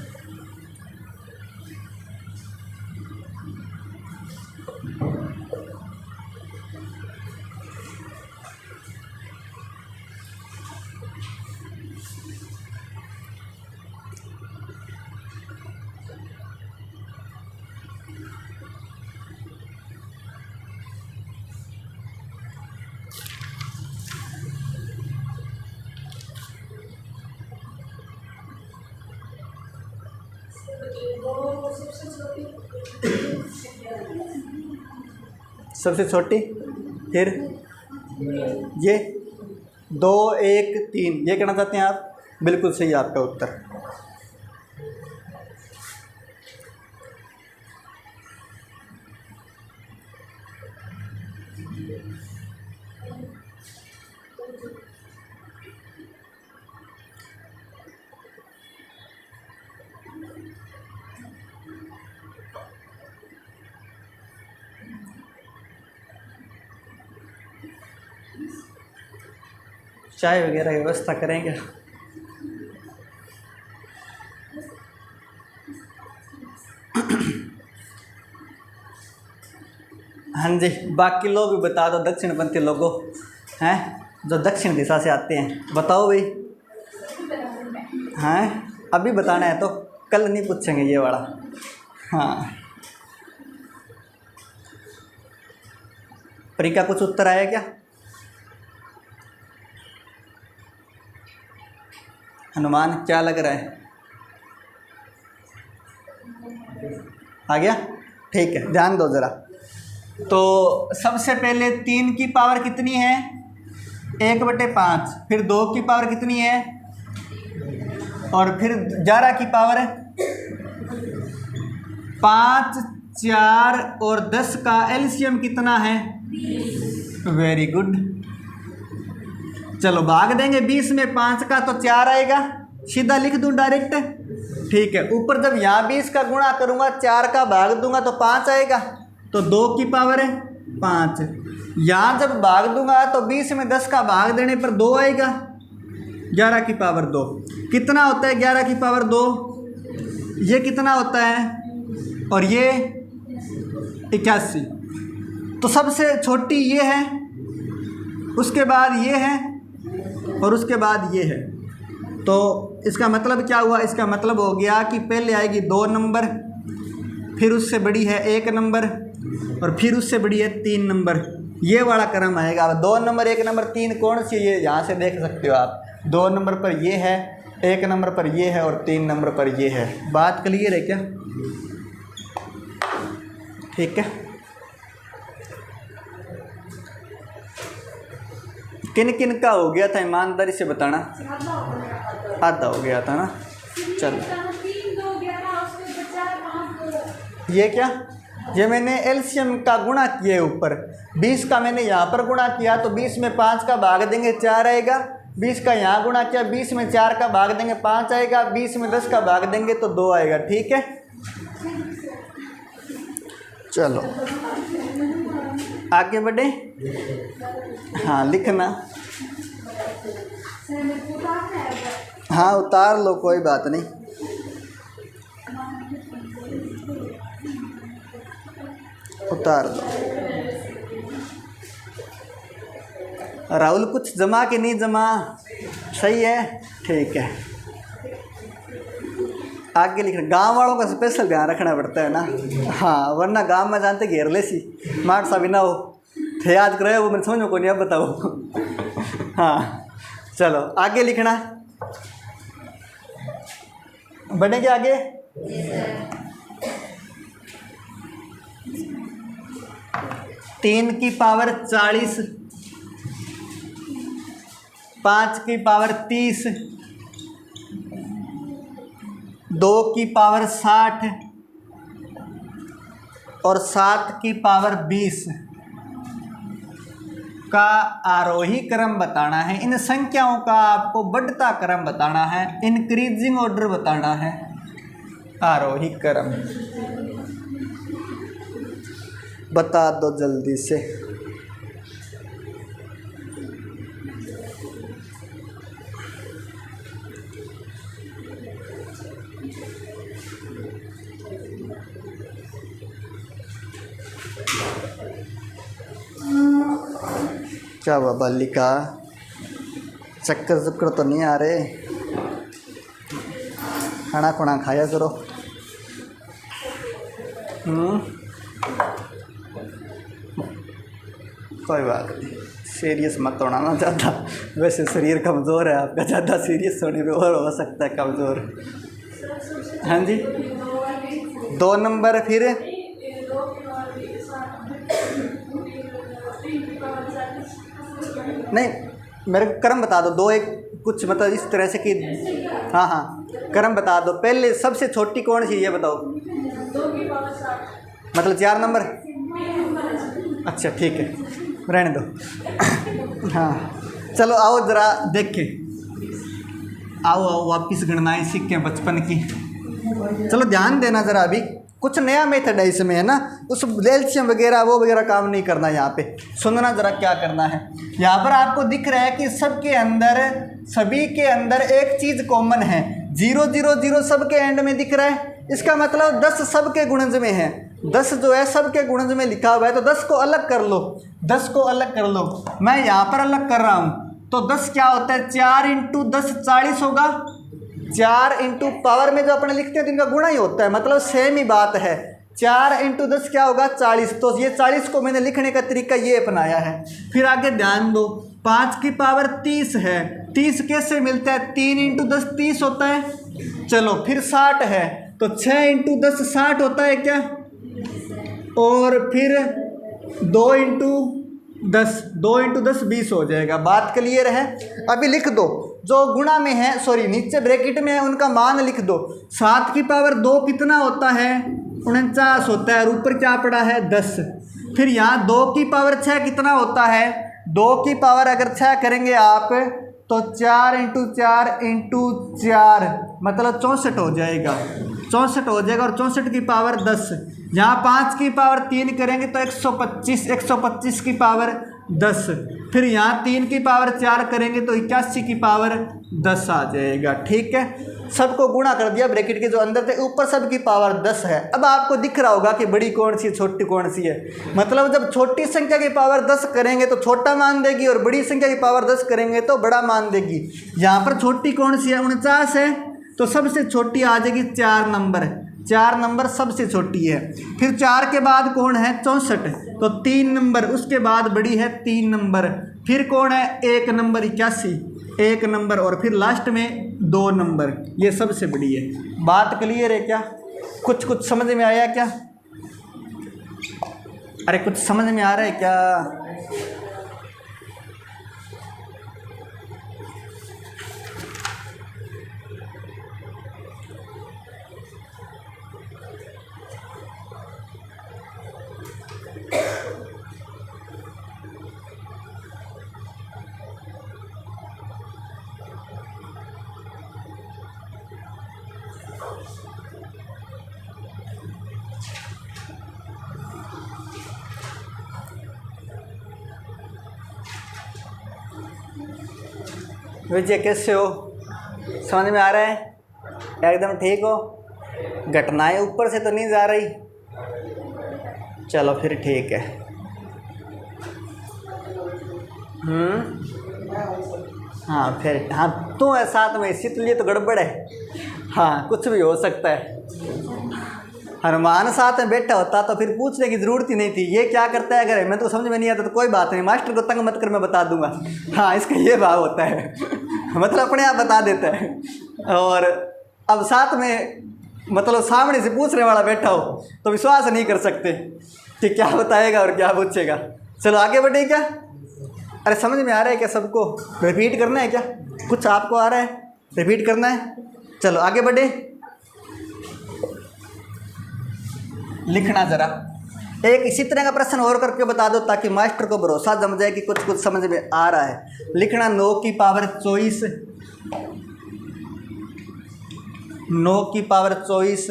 Speaker 1: सबसे छोटी, फिर ये 2 1 3, ये कहना चाहते हैं आप? बिल्कुल सही आपका उत्तर। चाय वगैरह की व्यवस्था करेंगे। हाँ जी, बाकी लोग भी बता दो, दक्षिणपंथी लोगों हैं जो दक्षिण दिशा से आते हैं, बताओ भाई। हाँ अभी बताना है तो कल नहीं पूछेंगे ये वाला। हाँ परी का कुछ उत्तर आया क्या? हनुमान क्या लग रहा है? आ गया? ठीक है, ध्यान दो ज़रा। तो सबसे पहले 3 की पावर कितनी है? 1/5। फिर 2 की पावर कितनी है? और फिर 11 की पावर है 5, 4 और 10 का एलसीएम कितना है? Very good. चलो भाग देंगे 20 में 5 का तो 4 आएगा, सीधा लिख दूं डायरेक्ट। ठीक है, ऊपर जब यहाँ 20 का गुणा करूँगा 4 का भाग दूंगा तो 5 आएगा, तो 2 की पावर है 5। यहाँ जब भाग दूंगा तो 20 में 10 का भाग देने पर 2 आएगा, 11 की पावर 2। कितना होता है 11 की पावर 2? ये कितना होता है? और ये 81। तो सबसे छोटी ये है, उसके बाद ये है और उसके बाद ये है। तो इसका मतलब क्या हुआ? इसका मतलब हो गया कि पहले आएगी 2 नंबर, फिर उससे बड़ी है 1 नंबर और फिर उससे बड़ी है 3 नंबर। ये वाला क्रम आएगा। अब 2 नंबर 1 नंबर 3 कौन सी? ये यहाँ से देख सकते हो आप। 2 नंबर पर ये है, 1 नंबर पर ये है और 3 नंबर पर ये है। बात क्लियर है क्या? ठीक है। किन किन का हो गया था ईमानदारी से बताना? आधा हो गया था ना। चलो ये क्या? ये मैंने एलसीएम का गुणा किया है ऊपर। 20 का मैंने यहाँ पर गुणा किया तो 20 में 5 का भाग देंगे 4 आएगा। 20 का यहाँ गुणा किया, 20 में 4 का भाग देंगे 5 आएगा। 20 में 10 का भाग देंगे तो 2 आएगा। ठीक है, चलो आगे बढ़े। हाँ लिखना। हाँ उतार लो, कोई बात नहीं। उतार दो। राहुल कुछ जमा कि नहीं जमा? सही है, ठीक है। आगे लिखना। गांव वालों का स्पेशल ध्यान रखना पड़ता है ना। हाँ वरना गांव में जानते घेर ले सी मार्ट सा भी ना हो थे याद करे वो मैंने समझ में को नहीं। अब बताओ। हाँ चलो आगे लिखना। बढ़ेंगे आगे। 3 की पावर 40, 5 की पावर 30, 2 की पावर 60 और 7 की पावर 20 का आरोही क्रम बताना है। इन संख्याओं का आपको बढ़ता क्रम बताना है, इंक्रीजिंग ऑर्डर बताना है। आरोही क्रम बता दो जल्दी से। क्या हुआ बालिका? चक्कर तो नहीं आ रहे? खाना खुना खाया करो। कोई बात नहीं, सीरियस मत होना ना ज़्यादा। वैसे शरीर कमज़ोर है आपका, ज़्यादा सीरियस होने पे और हो सकता है कमज़ोर। हाँ जी 2 नंबर फिर नहीं, मेरे को क्रम बता दो। 2 1 कुछ मतलब इस तरह से कि हाँ हाँ क्रम बता दो। पहले सबसे छोटी कौन सी ये बताओ।
Speaker 2: 2 की पावर 60
Speaker 1: मतलब 4 नंबर। अच्छा ठीक है, रहने दो। हाँ चलो आओ ज़रा देखें। आओ आओ वापिस गणनाएं सीखें बचपन की। चलो ध्यान देना ज़रा, अभी कुछ नया मेथड है इसमें है ना। उस एलसीएम वगैरह वो वगैरह काम नहीं करना। यहाँ पे सुनना ज़रा क्या करना है। यहाँ पर आपको दिख रहा है कि सबके अंदर, सभी के अंदर एक चीज़ कॉमन है। 0 0 0 सबके एंड में दिख रहा है। इसका मतलब 10 सबके गुणज में है। 10 जो है सबके गुणज में लिखा हुआ है। तो 10 को अलग कर लो, 10 को अलग कर लो। मैं यहाँ पर अलग कर रहा हूँ। तो 10 क्या होता है? 4 × 10 40 होगा। 4 इंटू पावर में जो अपने लिखते हैं तो इनका गुणा ही होता है, मतलब सेम ही बात है। 4 इंटू 10 क्या होगा 40। तो ये 40 को मैंने लिखने का तरीका ये अपनाया है। फिर आगे ध्यान दो, 5 की पावर 30 है, 30 कैसे मिलता है, 3 इंटू 10 30 होता है। चलो फिर 60 है तो 6 इंटू 10 60 होता है क्या, और फिर 2 इंटू 10 20 हो जाएगा। बात क्लियर है। अभी लिख दो जो गुणा में है, सॉरी नीचे ब्रैकेट में है उनका मान लिख दो। 7 की पावर 2 कितना होता है, 49 होता है, और ऊपर क्या पड़ा है 10। फिर यहाँ 2 की पावर 6 कितना होता है, 2 की पावर अगर 6 करेंगे आप तो 4 इंटू 4 मतलब 64 हो जाएगा, 64 हो जाएगा, और 64 की पावर 10। यहाँ 5 की पावर 3 करेंगे तो 125 की पावर 10। फिर यहाँ 3 की पावर 4 करेंगे तो 81 की पावर 10 आ जाएगा। ठीक है, सबको गुणा कर दिया, ब्रैकेट के जो अंदर थे ऊपर सब की पावर 10 है। अब आपको दिख रहा होगा कि बड़ी कौन सी है छोटी कौन सी है, मतलब जब छोटी संख्या की पावर 10 करेंगे तो छोटा मान देगी, और बड़ी संख्या की पावर 10 करेंगे तो बड़ा मान देगी। यहाँ पर छोटी कौन सी है 49 है, तो सबसे छोटी आ जाएगी 4 नंबर, 4 नंबर सबसे छोटी है। फिर 4 के बाद कौन है 64, तो 3 नंबर, उसके बाद बड़ी है 3 नंबर। फिर कौन है 1 नंबर 81, 1 नंबर, और फिर लास्ट में 2 नंबर, ये सबसे बड़ी है। बात क्लियर है क्या, कुछ समझ में आया क्या, अरे कुछ समझ में आ रहा है क्या। विजय कैसे हो, समझ में आ रहा है, एकदम ठीक हो, घटनाएं ऊपर से तो नहीं जा रही, चलो फिर ठीक है। हाँ फिर हाँ तो है साथ में, इसलिए तो गड़बड़ है। हाँ कुछ भी हो सकता है, हनुमान साथ में बैठा होता तो फिर पूछने की ज़रूरत ही नहीं थी, ये क्या करता है अगर मैं तो समझ में नहीं आता तो कोई बात नहीं, मास्टर को तंग मत कर, मैं बता दूंगा। हाँ इसका ये भाव होता है मतलब अपने आप बता देता है। और अब साथ में मतलब सामने से पूछने वाला बैठा हो तो विश्वास नहीं कर सकते कि क्या बताएगा और क्या पूछेगा। चलो आगे बढ़े क्या, अरे समझ में आ रहा है क्या सबको, रिपीट करना है क्या, कुछ आपको आ रहा है रिपीट करना है, चलो आगे बढ़े। लिखना ज़रा एक इसी तरह का प्रश्न और करके बता दो ताकि मास्टर को भरोसा जम जाए कि कुछ समझ में आ रहा है। लिखना 9 की पावर 24, 9 की पावर 24,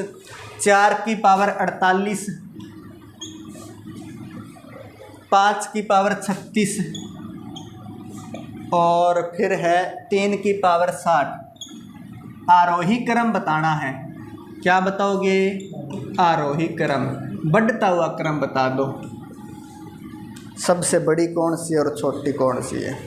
Speaker 1: 4 की पावर 48, 5 की पावर 36, और फिर है 3 की पावर 60। आरोही क्रम बताना है, क्या बताओगे, आरोही क्रम, बढ़ता हुआ क्रम बता दो, सबसे बड़ी कौन सी और छोटी कौन सी है।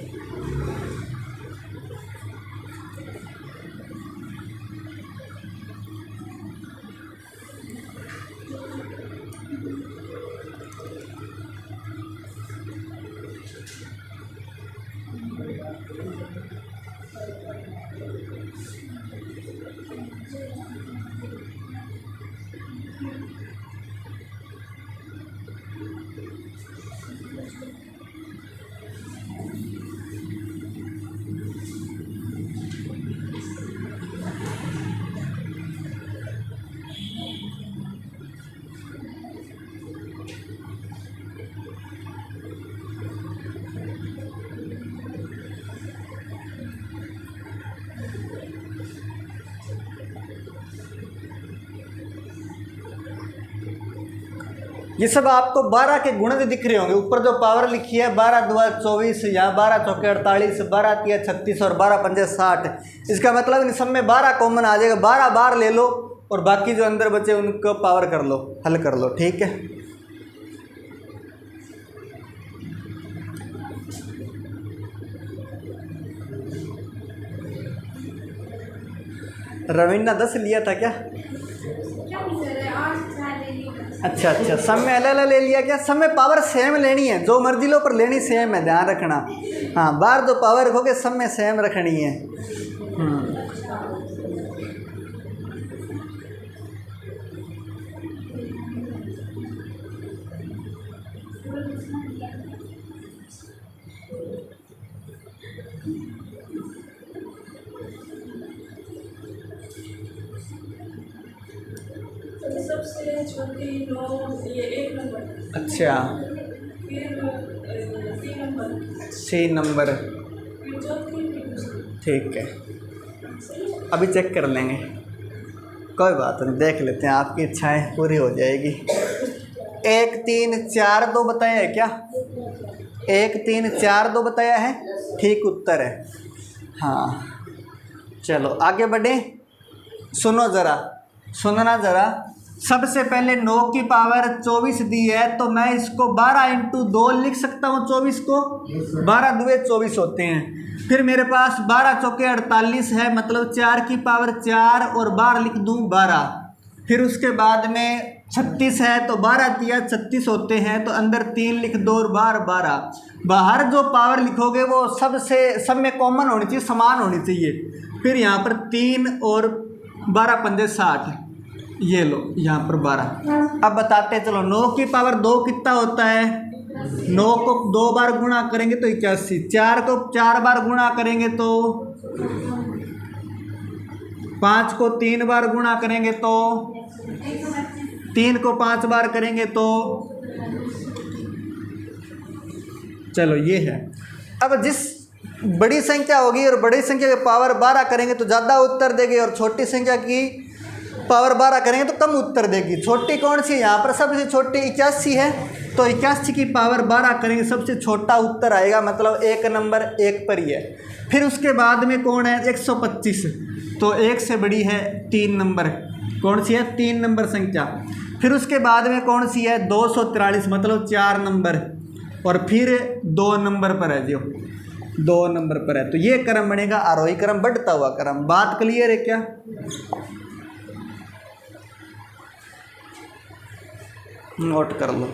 Speaker 1: ये सब आपको 12 के गुणज दिख रहे होंगे, ऊपर जो पावर लिखी है 12 दूआ 24, यहाँ 12 चौके 48, 12 तिया 36 और 12 पंजे 60। इसका मतलब इन सब में 12 कॉमन आ जाएगा, 12 बार ले लो और बाकी जो अंदर बचे उनको पावर कर लो, हल कर लो, ठीक है। रवीना 10 लिया था क्या? अच्छा अच्छा, सब में अलग अलग ले लिया क्या? सब में पावर सेम लेनी है, जो मर्जी लो पर लेनी सेम है, ध्यान रखना। हाँ, बाहर जो पावर रखोगे सब में सेम रखनी है।
Speaker 3: सबसे छोटी 9 ये 1 नंबर।
Speaker 1: अच्छा,
Speaker 3: फिर 3 नंबर।
Speaker 1: 6 नंबर,
Speaker 3: फिर चौथी, फिर दूसरी।
Speaker 1: ठीक है, अभी चेक कर लेंगे, कोई बात नहीं, देख लेते हैं, आपकी इच्छाएं पूरी हो जाएगी। 1 3 4 2 बताया है क्या? 1 3 4 2 बताया है, ठीक उत्तर है। हाँ, चलो आगे बढ़े। सुनो ज़रा, सुनना ज़रा। सबसे पहले 9 की पावर 24 दी है, तो मैं इसको 12 × 2 लिख सकता हूँ। 24 को 12 दुए 24 होते हैं। फिर मेरे पास 12 चौके 48 है, मतलब 4 की पावर 4 और 12 लिख दूँ 12। फिर उसके बाद में 36 है, तो 12 दिया 36 होते हैं, तो अंदर 3 लिख दो और 12। बाहर जो पावर लिखोगे वो सब में कॉमन होनी चाहिए, समान होनी चाहिए। फिर यहाँ पर 3 और 12 पंजे 60, ये लो यहाँ पर 12। अब बताते चलो, 9 की पावर 2 कितना होता है? 9 को 2 बार गुणा करेंगे तो 81, 4 को 4 बार गुणा करेंगे तो 5 को 3 बार गुणा करेंगे तो 3 को 5 बार करेंगे तो, चलो ये है। अब जिस बड़ी संख्या होगी और बड़ी संख्या की पावर 12 करेंगे तो ज़्यादा उत्तर देगी, और छोटी संख्या की पावर 12 करेंगे तो कम उत्तर देगी। छोटी कौन सी है? यहाँ पर सबसे छोटी 81 है, तो 81 की पावर 12 करेंगे, सबसे छोटा उत्तर आएगा, मतलब 1 नंबर 1 पर ही है। फिर उसके बाद में कौन है? 125, तो 1 से बड़ी है 3 नंबर, कौन सी है? 3 नंबर संख्या। फिर उसके बाद में कौन सी है? 243, मतलब 4 नंबर, और फिर 2 नंबर पर है, जो 2 नंबर पर है। तो ये क्रम बनेगा आरोही क्रम, बढ़ता हुआ क्रम। बात क्लियर है क्या? नोट कर लो।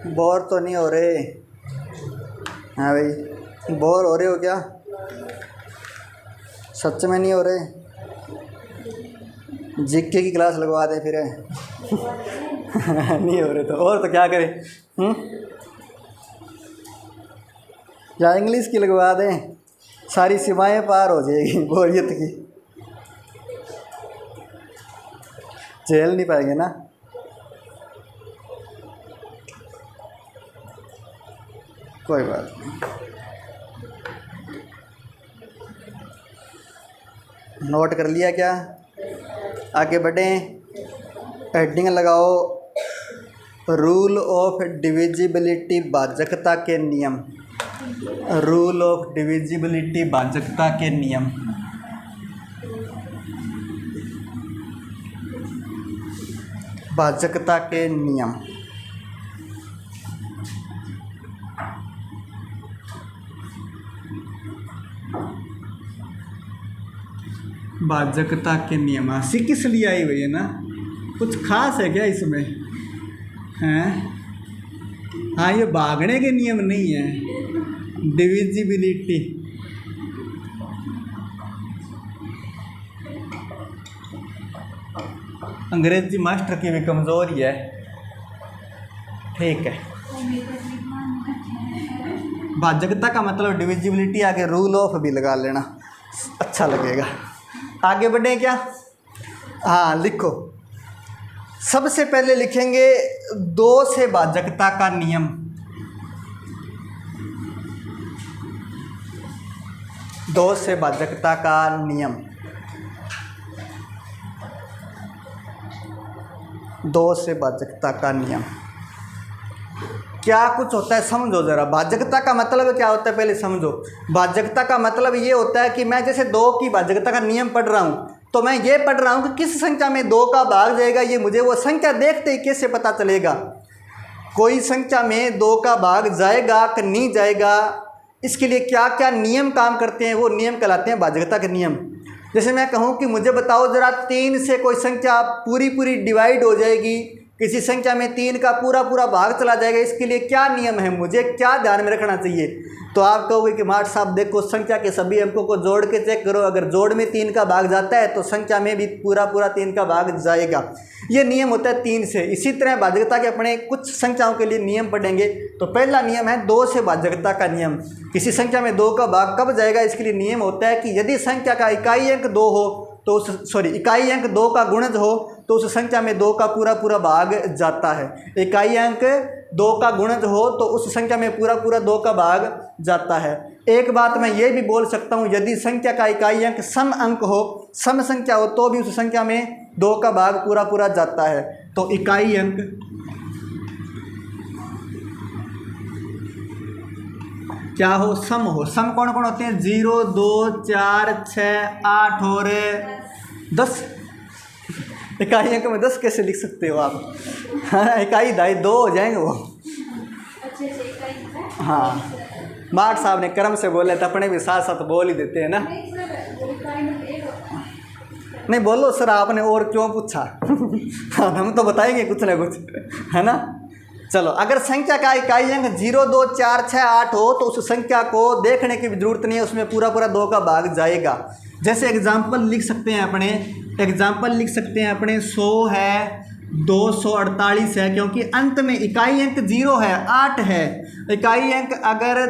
Speaker 1: बोर तो नहीं हो रहे? हाँ भाई, बोर हो रहे हो क्या? सच में नहीं हो रहे? जीके की क्लास लगवा दे फिर। नहीं हो रहे तो और तो क्या करें? या इंग्लिश की लगवा दें, सारी सीमाएं पार हो जाएगी बोरियत की, झेल नहीं पाएंगे ना। कोई बात नहीं, नोट कर लिया क्या? आगे बढ़ें, हेडिंग लगाओ, रूल ऑफ डिविजिबिलिटी, भाजकता के नियम। रूल ऑफ डिविजिबिलिटी, भाजकता के नियम। भाजकता के नियम। भाजकता के नियम सी किस लिए आई हुई है ना? कुछ खास है क्या इसमें? हैं? हाँ, ये भागने के नियम नहीं है, डिविजिबिलिटी। अंग्रेजी मास्टर की भी कमज़ोरी है, ठीक है। भाजकता का मतलब डिविजिबिलिटी, आगे रूल ऑफ भी लगा लेना, अच्छा लगेगा। आगे बढ़े क्या? हाँ लिखो, सबसे पहले लिखेंगे 2 से भाजकता का नियम। 2 से भाजकता का नियम। 2 से भाजकता का नियम क्या कुछ होता है समझो ज़रा। भाजकता का मतलब क्या होता है पहले समझो। भाजकता का मतलब ये होता है कि मैं जैसे 2 की भाजकता का नियम पढ़ रहा हूँ तो मैं ये पढ़ रहा हूँ कि किस संख्या में 2 का भाग जाएगा, ये मुझे वो संख्या देखते ही कैसे पता चलेगा। कोई संख्या में 2 का भाग जाएगा कि नहीं जाएगा, इसके लिए क्या क्या नियम काम करते हैं, वो नियम कहलाते हैं भाजकता के नियम। जैसे मैं कहूँ कि मुझे बताओ ज़रा 3 से कोई संख्या पूरी डिवाइड हो जाएगी, किसी संख्या में 3 का पूरा भाग चला जाएगा, इसके लिए क्या नियम है, मुझे क्या ध्यान में रखना चाहिए। तो आप कहोगे कि मार्ट साहब देखो संख्या के सभी अंकों को जोड़ के चेक करो, अगर जोड़ में 3 का भाग जाता है तो संख्या में भी पूरा 3 का भाग जाएगा। ये नियम होता है 3 से। इसी तरह भाजकता के अपने कुछ संख्याओं के लिए नियम पढ़ेंगे। तो पहला नियम है 2 से भाजकता का नियम। किसी संख्या में 2 का भाग कब जाएगा, इसके लिए नियम होता है कि यदि संख्या का इकाई अंक 2 हो तो इकाई अंक 2 का गुणज हो तो उस संख्या में 2 का पूरा भाग जाता है। इकाई अंक 2 का गुणज हो तो उस संख्या में पूरा 2 का भाग जाता है। एक बात मैं ये भी बोल सकता हूँ, यदि संख्या का इकाई अंक सम अंक हो, सम संख्या हो तो भी उस संख्या में 2 का भाग पूरा जाता है। तो इकाई अंक क्या हो, सम हो। सम कौन कौन होते हैं, 0, 2, 4, 6, 8 और 10। इकाई अंक में 10 कैसे लिख सकते हो आप? हाँ, इकाई 2 हो जाएंगे वो। हाँ, मार्ट साहब ने क्रम से बोले तो अपने भी साथ साथ बोल ही देते हैं ना। नहीं बोलो सर, आपने और क्यों पूछा? हाँ, हम तो बताएंगे कुछ ना कुछ, है ना। चलो, अगर संख्या का इकाई अंक 0, 2, 4, 6, 8 हो तो उस संख्या को देखने की भी जरूरत नहीं है, उसमें पूरा 2 का भाग जाएगा। जैसे एग्जाम्पल लिख सकते हैं अपने 100 है, 248 है, क्योंकि अंत में इकाई अंक 0 है, 8 है। इकाई अंक अगर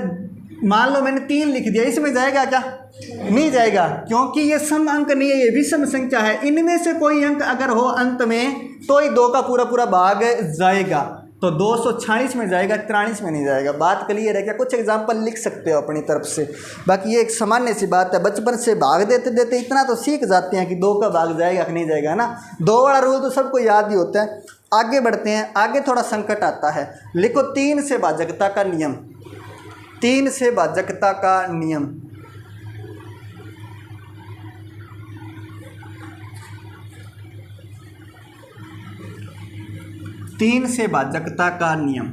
Speaker 1: मान लो मैंने 3 लिख दिया, इसमें जाएगा क्या? नहीं जाएगा, क्योंकि ये सम अंक नहीं है, ये विषम संख्या है। इनमें से कोई अंक अगर हो अंत में तो ही 2 का पूरा भाग जाएगा। तो 246 में जाएगा, 43 में नहीं जाएगा। बात क्लियर है क्या? कुछ एग्जाम्पल लिख सकते हो अपनी तरफ से। बाकी ये एक सामान्य सी बात है, बचपन से भाग देते इतना तो सीख जाते हैं कि 2 का भाग जाएगा कि नहीं जाएगा, है ना। 2 वाला रूल तो सबको याद ही होता है। आगे बढ़ते हैं, आगे थोड़ा संकट आता है। लिखो 3 से भाजकता का नियम। 3 से भाजकता का नियम। तीन से भाजकता का नियम।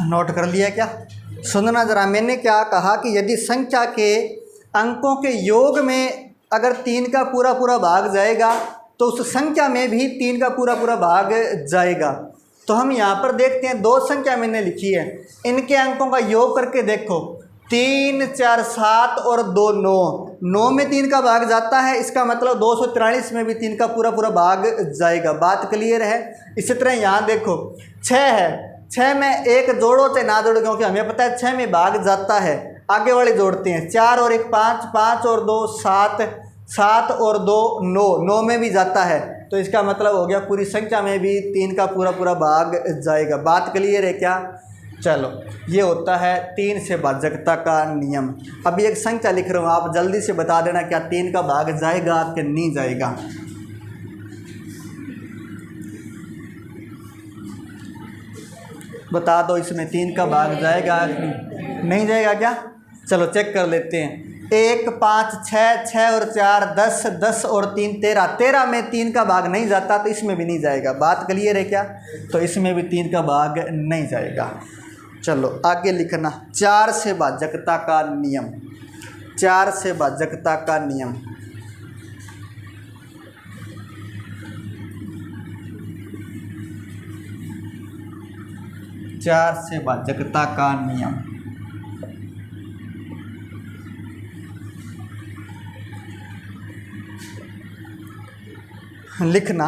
Speaker 1: नोट कर लिया क्या? सुनना जरा, मैंने क्या कहा कि यदि संख्या के अंकों के योग में अगर 3 का पूरा भाग जाएगा तो उस संख्या में भी 3 का पूरा भाग जाएगा। तो हम यहाँ पर देखते हैं 2 संख्या मैंने लिखी है, इनके अंकों का योग करके देखो। 3, 4, 7 और 2, 9। 9 में 3 का भाग जाता है, इसका मतलब 243 में भी 3 का पूरा भाग जाएगा। बात क्लियर है? इसी तरह यहाँ देखो 6 है, 6 में 1 जोड़ो चाहे ना जोड़ो, क्योंकि हमें पता है 6 में भाग जाता है। आगे वाले जोड़ते हैं, 4 और 1 5, 5 और 2 7, 7 और 2 9, 9 में भी जाता है। तो इसका मतलब हो गया पूरी संख्या में भी 3 का पूरा भाग जाएगा। बात क्लियर है क्या? चलो, ये होता है 3 से भाजकता का नियम। अभी एक संख्या लिख रहा हूँ, आप जल्दी से बता देना क्या 3 का भाग जाएगा कि नहीं जाएगा। बता दो इसमें 3 का भाग जाएगा कि नहीं। नहीं जाएगा क्या? चलो चेक कर लेते हैं। 1 5 6 6 और 4 10 10 और 3 13 13 में 3 का भाग नहीं जाता तो इसमें भी नहीं जाएगा। बात क्लियर है क्या? तो इसमें भी 3 का भाग नहीं जाएगा। चलो आगे लिखना 4 से भाजकता का नियम। 4 से भाजकता का नियम। चार से भाजकता का नियम। लिखना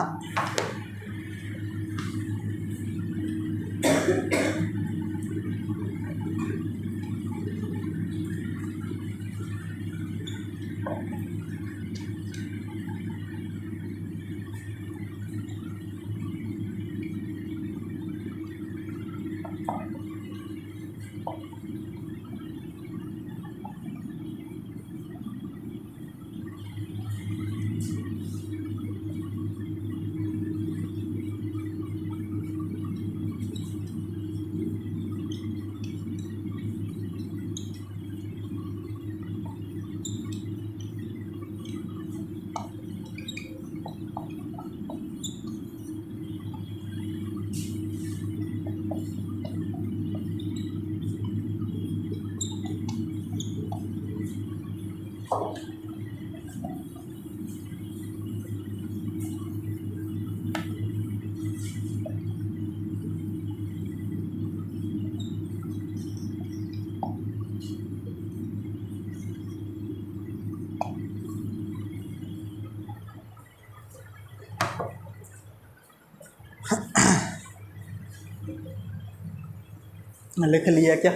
Speaker 1: लिख लिया क्या?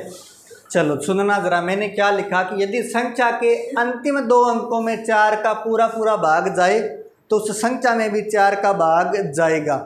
Speaker 1: चलो सुनना ज़रा, मैंने क्या लिखा कि यदि संख्या के अंतिम 2 अंकों में 4 का पूरा पूरा भाग जाए तो उस संख्या में भी 4 का भाग जाएगा।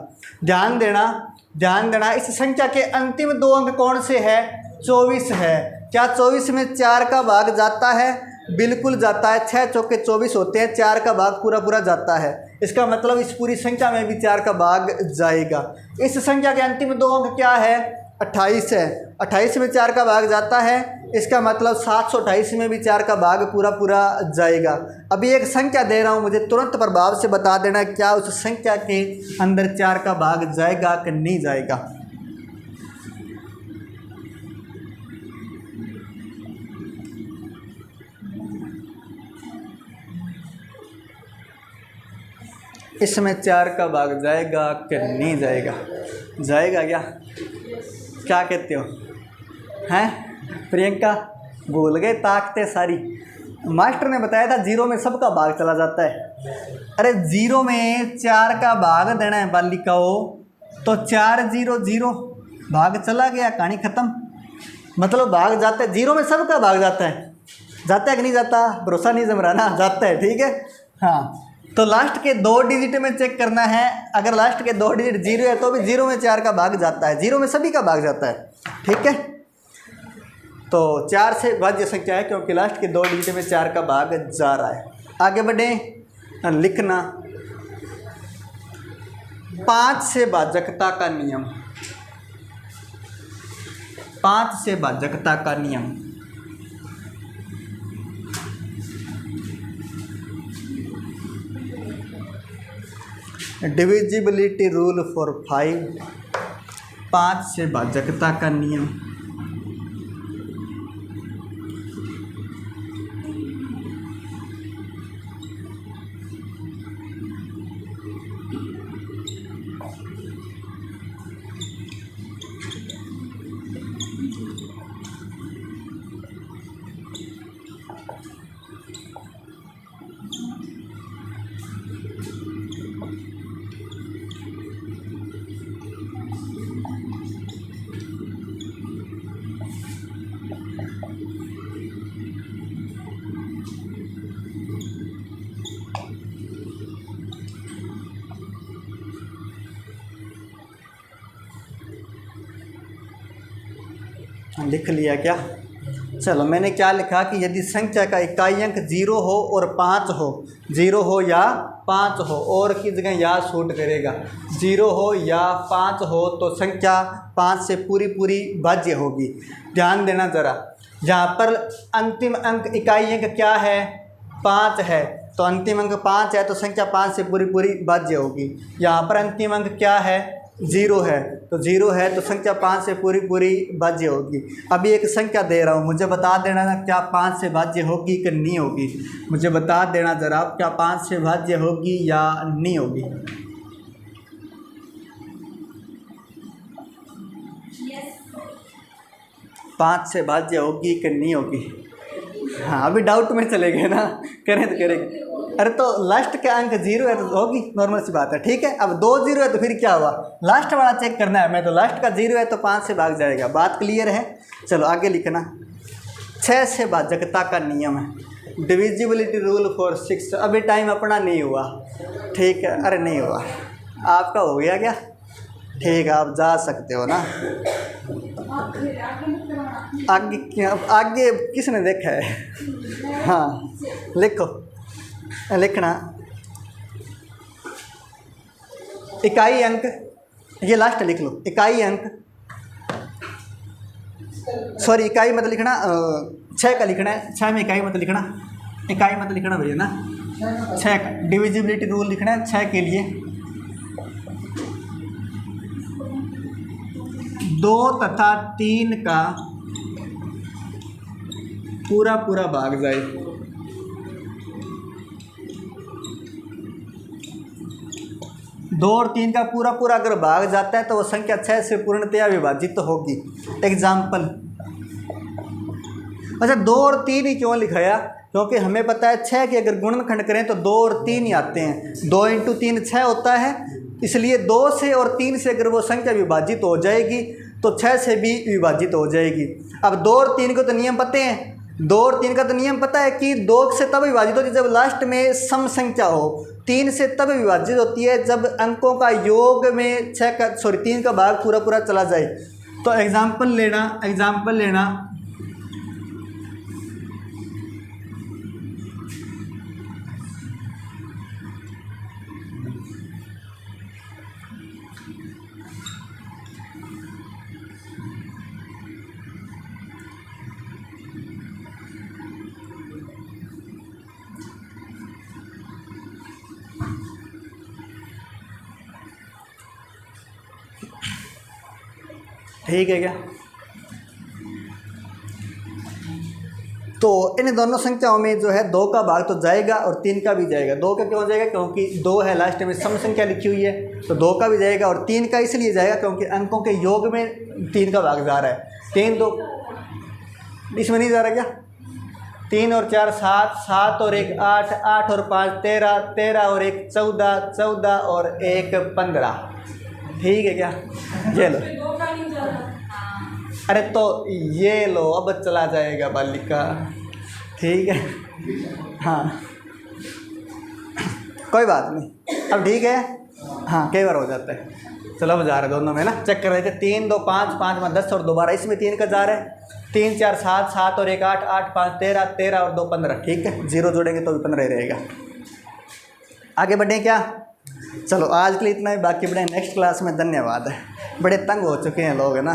Speaker 1: ध्यान देना इस संख्या के अंतिम 2 अंक कौन से है? 24 है। क्या 24 में 4 का भाग जाता है? बिल्कुल जाता है। 6 चौके 24 होते हैं, 4 का भाग पूरा पूरा जाता है। इसका मतलब इस पूरी संख्या में भी 4 का भाग जाएगा। इस संख्या के अंतिम 2 अंक क्या है? 28 है। 28 में 4 का भाग जाता है, इसका मतलब 728 में भी 4 का भाग पूरा पूरा जाएगा। अभी एक संख्या दे रहा हूँ, मुझे तुरंत प्रभाव से बता देना क्या उस संख्या के अंदर 4 का भाग जाएगा कि नहीं जाएगा। इसमें 4 का भाग जाएगा कि नहीं जाएगा? जाएगा क्या? क्या कहते हो? हैं प्रियंका? भूल गए ताकते सारी। मास्टर ने बताया था 0 में सबका भाग चला जाता है। अरे 0 में 4 का भाग देना है बालिकाओं, तो 4 0 0 भाग चला गया, कहानी ख़त्म। मतलब भाग जाता है, 0 में सबका भाग जाता है। जाता है कि नहीं जाता? भरोसा नहीं जम रहा ना? जाता है, ठीक है। हाँ, तो लास्ट के 2 डिजिट में चेक करना है। अगर लास्ट के 2 डिजिट 0 है तो भी 0 में 4 का भाग जाता है। 0 में सभी का भाग जाता है, ठीक है। तो 4 से भाज्य संख्या है क्योंकि लास्ट के 2 डिजिट में 4 का भाग जा रहा है। आगे बढ़े, लिखना 5 से भाजकता का नियम। 5 से भाजकता का नियम। Divisibility rule for 5। 5 से भाजकता का नियम। लिख लिया क्या? चलो मैंने क्या लिखा कि यदि संख्या का इकाई अंक 0 हो और 5 हो, 0 हो या 5 हो, और की जगह या शूट करेगा, 0 हो या 5 हो तो संख्या 5 से पूरी पूरी भाज्य होगी। ध्यान देना ज़रा, जहाँ पर अंतिम अंक इकाई अंक क्या है 5 है, तो अंतिम अंक 5 है तो संख्या 5 से पूरी पूरी भाज्य होगी। यहाँ पर अंतिम अंक क्या है 0 है, तो 0 है तो संख्या 5 से पूरी पूरी भाज्य होगी। अभी एक संख्या दे रहा हूँ, मुझे बता देना ना क्या 5 से भाज्य होगी कि नहीं होगी। मुझे बता देना ज़रा क्या 5 से भाज्य होगी या नहीं होगी। पाँच से भाज्य होगी कि नहीं होगी। हाँ अभी डाउट में चले गए ना, करें तो करेंगे। अरे तो लास्ट का अंक 0 है तो होगी, नॉर्मल सी बात है। ठीक है, अब 2 0 है तो फिर क्या हुआ, लास्ट वाला चेक करना है। मैं तो लास्ट का 0 है तो 5 से भाग जाएगा। बात क्लियर है। चलो आगे लिखना। 6 से भाजकता का नियम है, डिविजिबिलिटी रूल फॉर 6। अभी टाइम अपना नहीं हुआ, ठीक है। अरे नहीं हुआ, आपका हो गया क्या? ठीक है, आप जा सकते हो ना। आगे क्या, आगे किसने देखा है? हाँ लिखो, लिखना इकाई अंक, ये लास्ट लिख लो। इकाई अंक, सॉरी इकाई मत लिखना, 6 का लिखना है। 6 में इकाई मत लिखना, इकाई मत लिखना भैया ना। 6 का डिविजिबिलिटी रूल लिखना है 6 के लिए। 2 तथा 3 का पूरा पूरा भाग जाए। 2 और 3 का पूरा पूरा अगर भाग जाता है तो वो संख्या 6 से पूर्णतया विभाजित तो होगी। एग्जाम्पल, अच्छा 2 और 3 ही क्यों लिखाया? क्योंकि हमें पता है 6 के अगर गुणनखंड करें तो 2 और 3 ही आते हैं। 2 × 3 6 होता है, इसलिए 2 से और 3 से अगर वो संख्या विभाजित हो जाएगी तो 6 से भी विभाजित हो जाएगी। अब 2 और 3 को तो नियम पते हैं, 2 और 3 का तो नियम पता है कि 2 से तब विभाजित होती है जब लास्ट में सम संख्या हो। 3 से तब विभाजित होती है जब अंकों का योग में 3 का भाग पूरा पूरा चला जाए। तो एग्जाम्पल लेना, ठीक है क्या? तो इन दोनों संख्याओं में जो है 2 का भाग तो जाएगा और 3 का भी जाएगा। 2 का क्यों जाएगा? क्योंकि 2 है, लास्ट में सम संख्या लिखी हुई है, तो 2 का भी जाएगा। और 3 का इसलिए जाएगा क्योंकि अंकों के योग में 3 का भाग जा रहा है। 3 2 इसमें नहीं जा रहा क्या? 3 और 4 7, 7 और 1 8, 8 और 5 13, 13 और 1 14, 14 और 1 15। ठीक है क्या? ये लो, अरे तो ये लो, अब चला जाएगा बालिका। ठीक है, हाँ कोई बात नहीं, अब ठीक है। हाँ कई बार हो जाता है। चलो अब जा रहे दोनों में ना, चेक कर रहे थे। 3 2 5, 5 में 10 और दोबारा इसमें 3 का जा रहा है। 3 4 7, 7 और 1 8, 8 5 13, 13 और 2 15। ठीक है, 0 जोड़ेंगे तो भी 15 ही रहेगा। आगे बढ़ें क्या? चलो आज के लिए इतना ही, बाकी बढ़ें नेक्स्ट क्लास में। धन्यवाद। बड़े तंग हो चुके हैं लोग है ना।